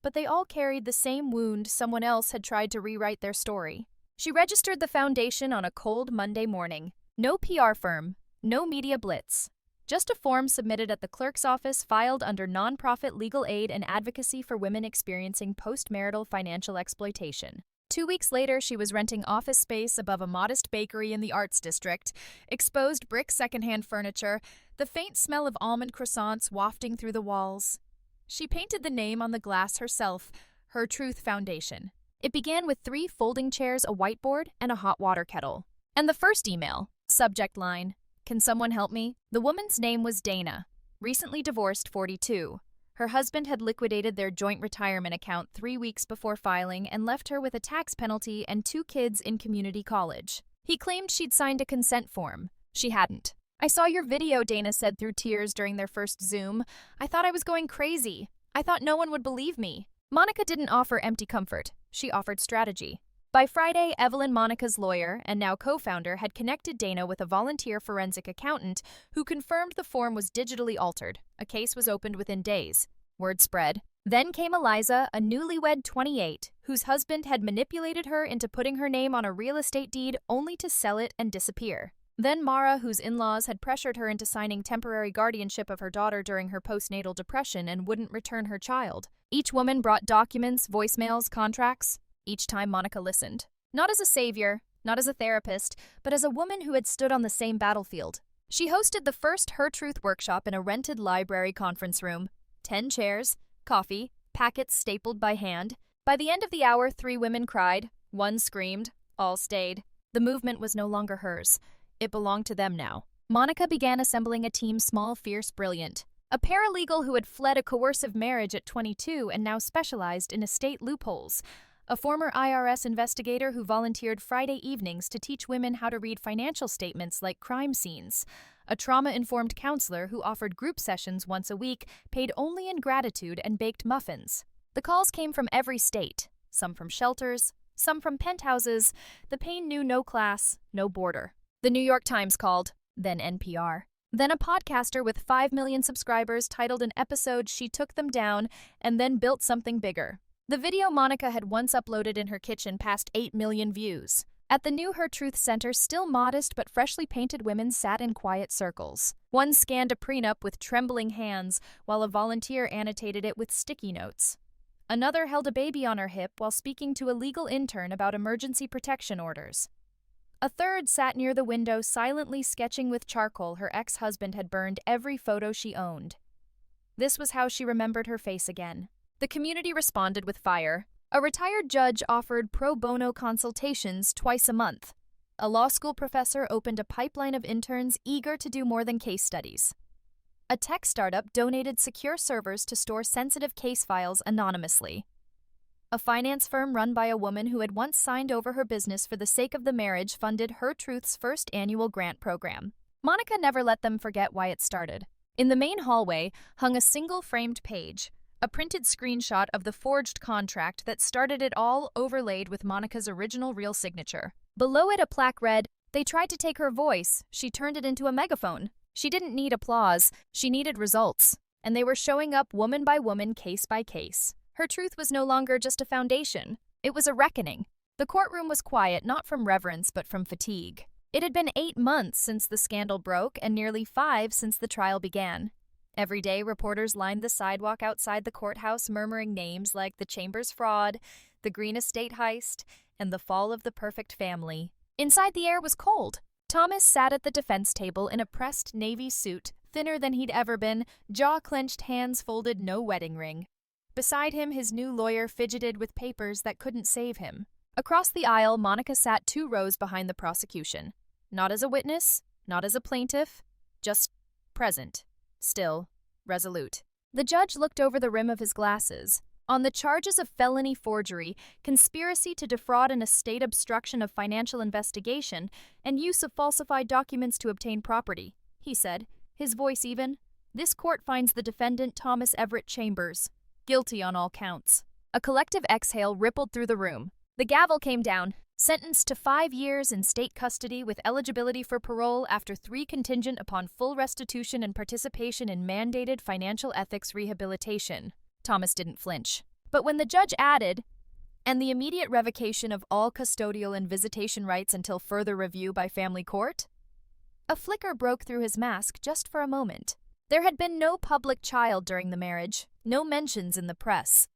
But they all carried the same wound someone else had tried to rewrite their story. She registered the foundation on a cold Monday morning. No PR firm, no media blitz. Just a form submitted at the clerk's office filed under nonprofit legal aid and advocacy for women experiencing postmarital financial exploitation. 2 weeks later, she was renting office space above a modest bakery in the Arts District, exposed brick secondhand furniture, the faint smell of almond croissants wafting through the walls. She painted the name on the glass herself, Her Truth Foundation. It began with 3 folding chairs, a whiteboard, and a hot water kettle. And the first email, subject line, "Can someone help me?" The woman's name was Dana, recently divorced, 42. Her husband had liquidated their joint retirement account 3 weeks before filing and left her with a tax penalty and 2 kids in community college. He claimed she'd signed a consent form. She hadn't. "I saw your video," Dana said through tears during their first Zoom. "I thought I was going crazy. I thought no one would believe me." Monica didn't offer empty comfort. She offered strategy. By Friday, Evelyn, Monica's lawyer and now co-founder, had connected Dana with a volunteer forensic accountant who confirmed the form was digitally altered. A case was opened within days. Word spread. Then came Eliza, a newlywed 28, whose husband had manipulated her into putting her name on a real estate deed only to sell it and disappear. Then Mara, whose in-laws had pressured her into signing temporary guardianship of her daughter during her postnatal depression and wouldn't return her child. Each woman brought documents, voicemails, contracts. Each time Monica listened. Not as a savior, not as a therapist, but as a woman who had stood on the same battlefield. She hosted the first Her Truth workshop in a rented library conference room. 10 chairs, coffee, packets stapled by hand. By the end of the hour, 3 women cried, 1 screamed, all stayed. The movement was no longer hers. It belonged to them now. Monica began assembling a team, small, fierce, brilliant. A paralegal who had fled a coercive marriage at 22 and now specialized in estate loopholes. A former IRS investigator who volunteered Friday evenings to teach women how to read financial statements like crime scenes. A trauma-informed counselor who offered group sessions once a week, paid only in gratitude, and baked muffins. The calls came from every state, some from shelters, some from penthouses. The pain knew no class, no border. The New York Times called, then NPR. Then a podcaster with 5 million subscribers titled an episode "She Took Them Down" and then built something bigger. The video Monica had once uploaded in her kitchen passed 8 million views. At the new Her Truth Center, still modest but freshly painted women sat in quiet circles. One scanned a prenup with trembling hands, while a volunteer annotated it with sticky notes. Another held a baby on her hip while speaking to a legal intern about emergency protection orders. A third sat near the window, silently sketching with charcoal her ex-husband had burned every photo she owned. This was how she remembered her face again. The community responded with fire. A retired judge offered pro bono consultations twice a month. A law school professor opened a pipeline of interns eager to do more than case studies. A tech startup donated secure servers to store sensitive case files anonymously. A finance firm run by a woman who had once signed over her business for the sake of the marriage funded Her Truth's first annual grant program. Monica never let them forget why it started. In the main hallway hung a single framed page, a printed screenshot of the forged contract that started it all, overlaid with Monica's original real signature. Below it, a plaque read, "They tried to take her voice. She turned it into a megaphone." She didn't need applause. She needed results. And they were showing up woman by woman, case by case. Her Truth was no longer just a foundation. It was a reckoning. The courtroom was quiet, not from reverence, but from fatigue. It had been 8 months since the scandal broke and nearly 5 since the trial began. Every day, reporters lined the sidewalk outside the courthouse, murmuring names like the Chambers fraud, the Green Estate heist, and the fall of the perfect family. Inside, the air was cold. Thomas sat at the defense table in a pressed navy suit, thinner than he'd ever been, jaw-clenched, hands folded, no wedding ring. Beside him, his new lawyer fidgeted with papers that couldn't save him. Across the aisle, Monica sat 2 rows behind the prosecution. Not as a witness, not as a plaintiff, just present. Still, resolute. The judge looked over the rim of his glasses. On the charges of felony forgery, conspiracy to defraud an estate, obstruction of financial investigation, and use of falsified documents to obtain property, he said, his voice even, "This court finds the defendant, Thomas Everett Chambers, guilty on all counts." A collective exhale rippled through the room. The gavel came down. Sentenced to 5 years in state custody with eligibility for parole after 3 contingent upon full restitution and participation in mandated financial ethics rehabilitation. Thomas didn't flinch. But when the judge added, "and the immediate revocation of all custodial and visitation rights until further review by family court," A flicker broke through his mask just for a moment. There had been no public child during the marriage, no mentions in the press.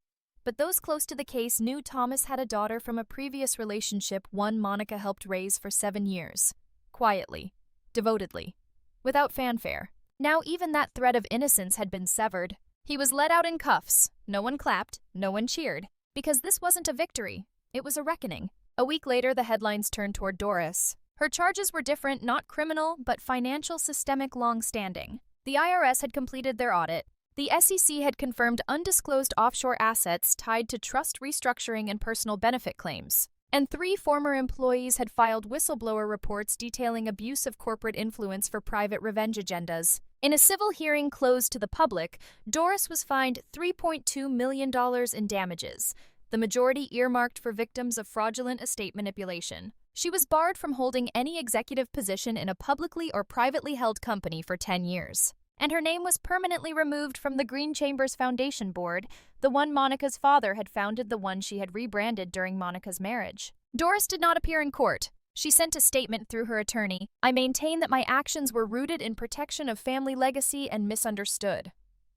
But those close to the case knew Thomas had a daughter from a previous relationship one Monica helped raise for 7 years. Quietly. Devotedly. Without fanfare. Now even that thread of innocence had been severed. He was let out in cuffs. No one clapped. No one cheered. Because this wasn't a victory. It was a reckoning. A week later, the headlines turned toward Doris. Her charges were different, not criminal, but financial systemic long-standing. The IRS had completed their audit. The SEC had confirmed undisclosed offshore assets tied to trust restructuring and personal benefit claims. And 3 former employees had filed whistleblower reports detailing abuse of corporate influence for private revenge agendas. In a civil hearing closed to the public, Doris was fined $3.2 million in damages, the majority earmarked for victims of fraudulent estate manipulation. She was barred from holding any executive position in a publicly or privately held company for 10 years. And her name was permanently removed from the Green Chambers Foundation Board, the one Monica's father had founded, the one she had rebranded during Monica's marriage. Doris did not appear in court. She sent a statement through her attorney. "I maintain that my actions were rooted in protection of family legacy and misunderstood.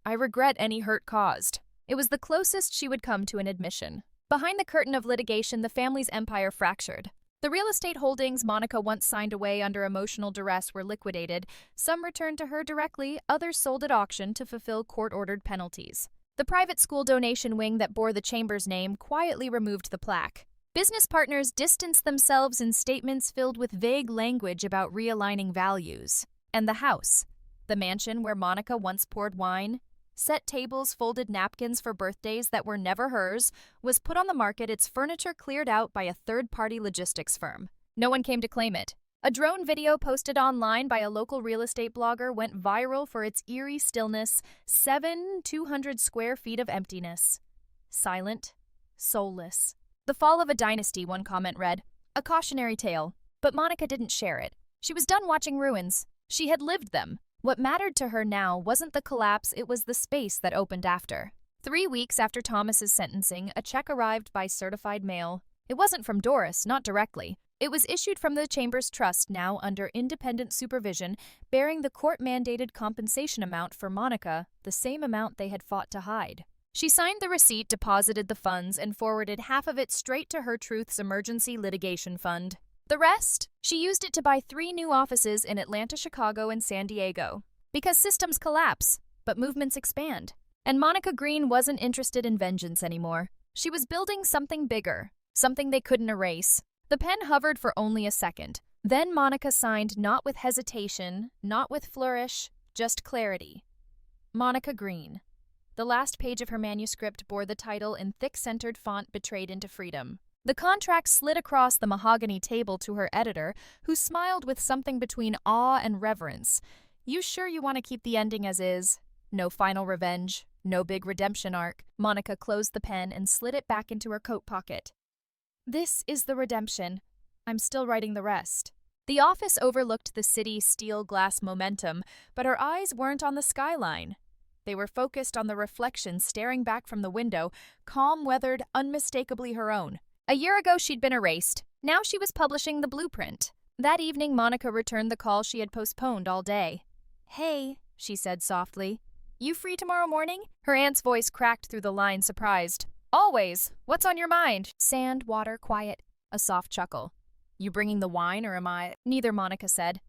I regret any hurt caused." It was the closest she would come to an admission. Behind the curtain of litigation, the family's empire fractured. The real estate holdings Monica once signed away under emotional duress were liquidated. Some returned to her directly, others sold at auction to fulfill court-ordered penalties. The private school donation wing that bore the Chambers name quietly removed the plaque. Business partners distanced themselves in statements filled with vague language about realigning values. And the house, the mansion where Monica once poured wine, set tables, folded napkins for birthdays that were never hers, was put on the market, its furniture cleared out by a third-party logistics firm. No one came to claim it. A drone video posted online by a local real estate blogger went viral for its eerie stillness, 200 square feet of emptiness. Silent, soulless. The fall of a dynasty, one comment read. A cautionary tale. But Monica didn't share it. She was done watching ruins. She had lived them. What mattered to her now wasn't the collapse, it was the space that opened after. 3 weeks after Thomas's sentencing, a check arrived by certified mail. It wasn't from Doris, not directly. It was issued from the Chambers Trust, now under independent supervision, bearing the court-mandated compensation amount for Monica, the same amount they had fought to hide. She signed the receipt, deposited the funds, and forwarded half of it straight to her Truth's emergency litigation fund. The rest, she used it to buy 3 new offices in Atlanta, Chicago, and San Diego. Because systems collapse, but movements expand. And Monica Green wasn't interested in vengeance anymore. She was building something bigger, something they couldn't erase. The pen hovered for only a second. Then Monica signed, not with hesitation, not with flourish, just clarity. Monica Green. The last page of her manuscript bore the title in thick-centered font, Betrayed into Freedom. The contract slid across the mahogany table to her editor, who smiled with something between awe and reverence. "You sure you want to keep the ending as is? No final revenge, no big redemption arc." Monica closed the pen and slid it back into her coat pocket. "This is the redemption. I'm still writing the rest." The office overlooked the city's steel glass momentum, but her eyes weren't on the skyline. They were focused on the reflection staring back from the window, calm-weathered, unmistakably her own. A year ago, she'd been erased. Now she was publishing the blueprint. That evening, Monica returned the call she had postponed all day. "Hey," she said softly. "You free tomorrow morning?" Her aunt's voice cracked through the line, surprised. "Always. What's on your mind?" "Sand, water, quiet." A soft chuckle. "You bringing the wine, or am I?" Neither, Monica said.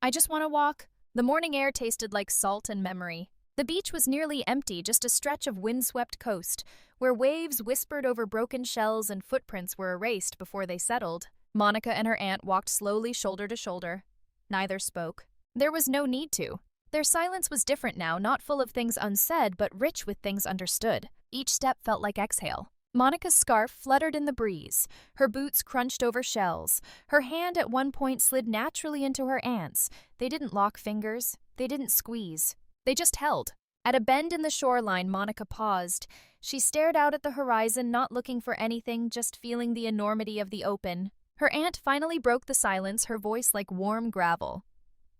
"I just want to walk." The morning air tasted like salt and memory. The beach was nearly empty, just a stretch of windswept coast, where waves whispered over broken shells and footprints were erased before they settled. Monica and her aunt walked slowly, shoulder to shoulder. Neither spoke. There was no need to. Their silence was different now, not full of things unsaid, but rich with things understood. Each step felt like exhale. Monica's scarf fluttered in the breeze. Her boots crunched over shells. Her hand at one point slid naturally into her aunt's. They didn't lock fingers. They didn't squeeze. They just held. At a bend in the shoreline, Monica paused. She stared out at the horizon, not looking for anything, just feeling the enormity of the open. Her aunt finally broke the silence, her voice like warm gravel.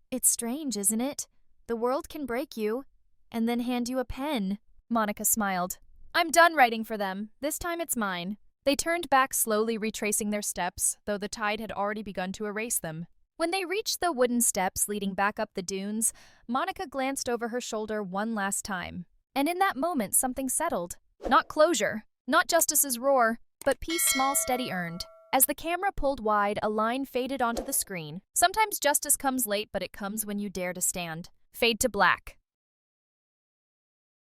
"It's strange, isn't it? The world can break you, and then hand you a pen." Monica smiled. "I'm done writing for them. This time it's mine." They turned back, slowly retracing their steps, though the tide had already begun to erase them. When they reached the wooden steps leading back up the dunes, Monica glanced over her shoulder one last time. And in that moment, something settled. Not closure, not justice's roar, but peace small steady earned. As the camera pulled wide, a line faded onto the screen. Sometimes justice comes late, but it comes when you dare to stand. Fade to black.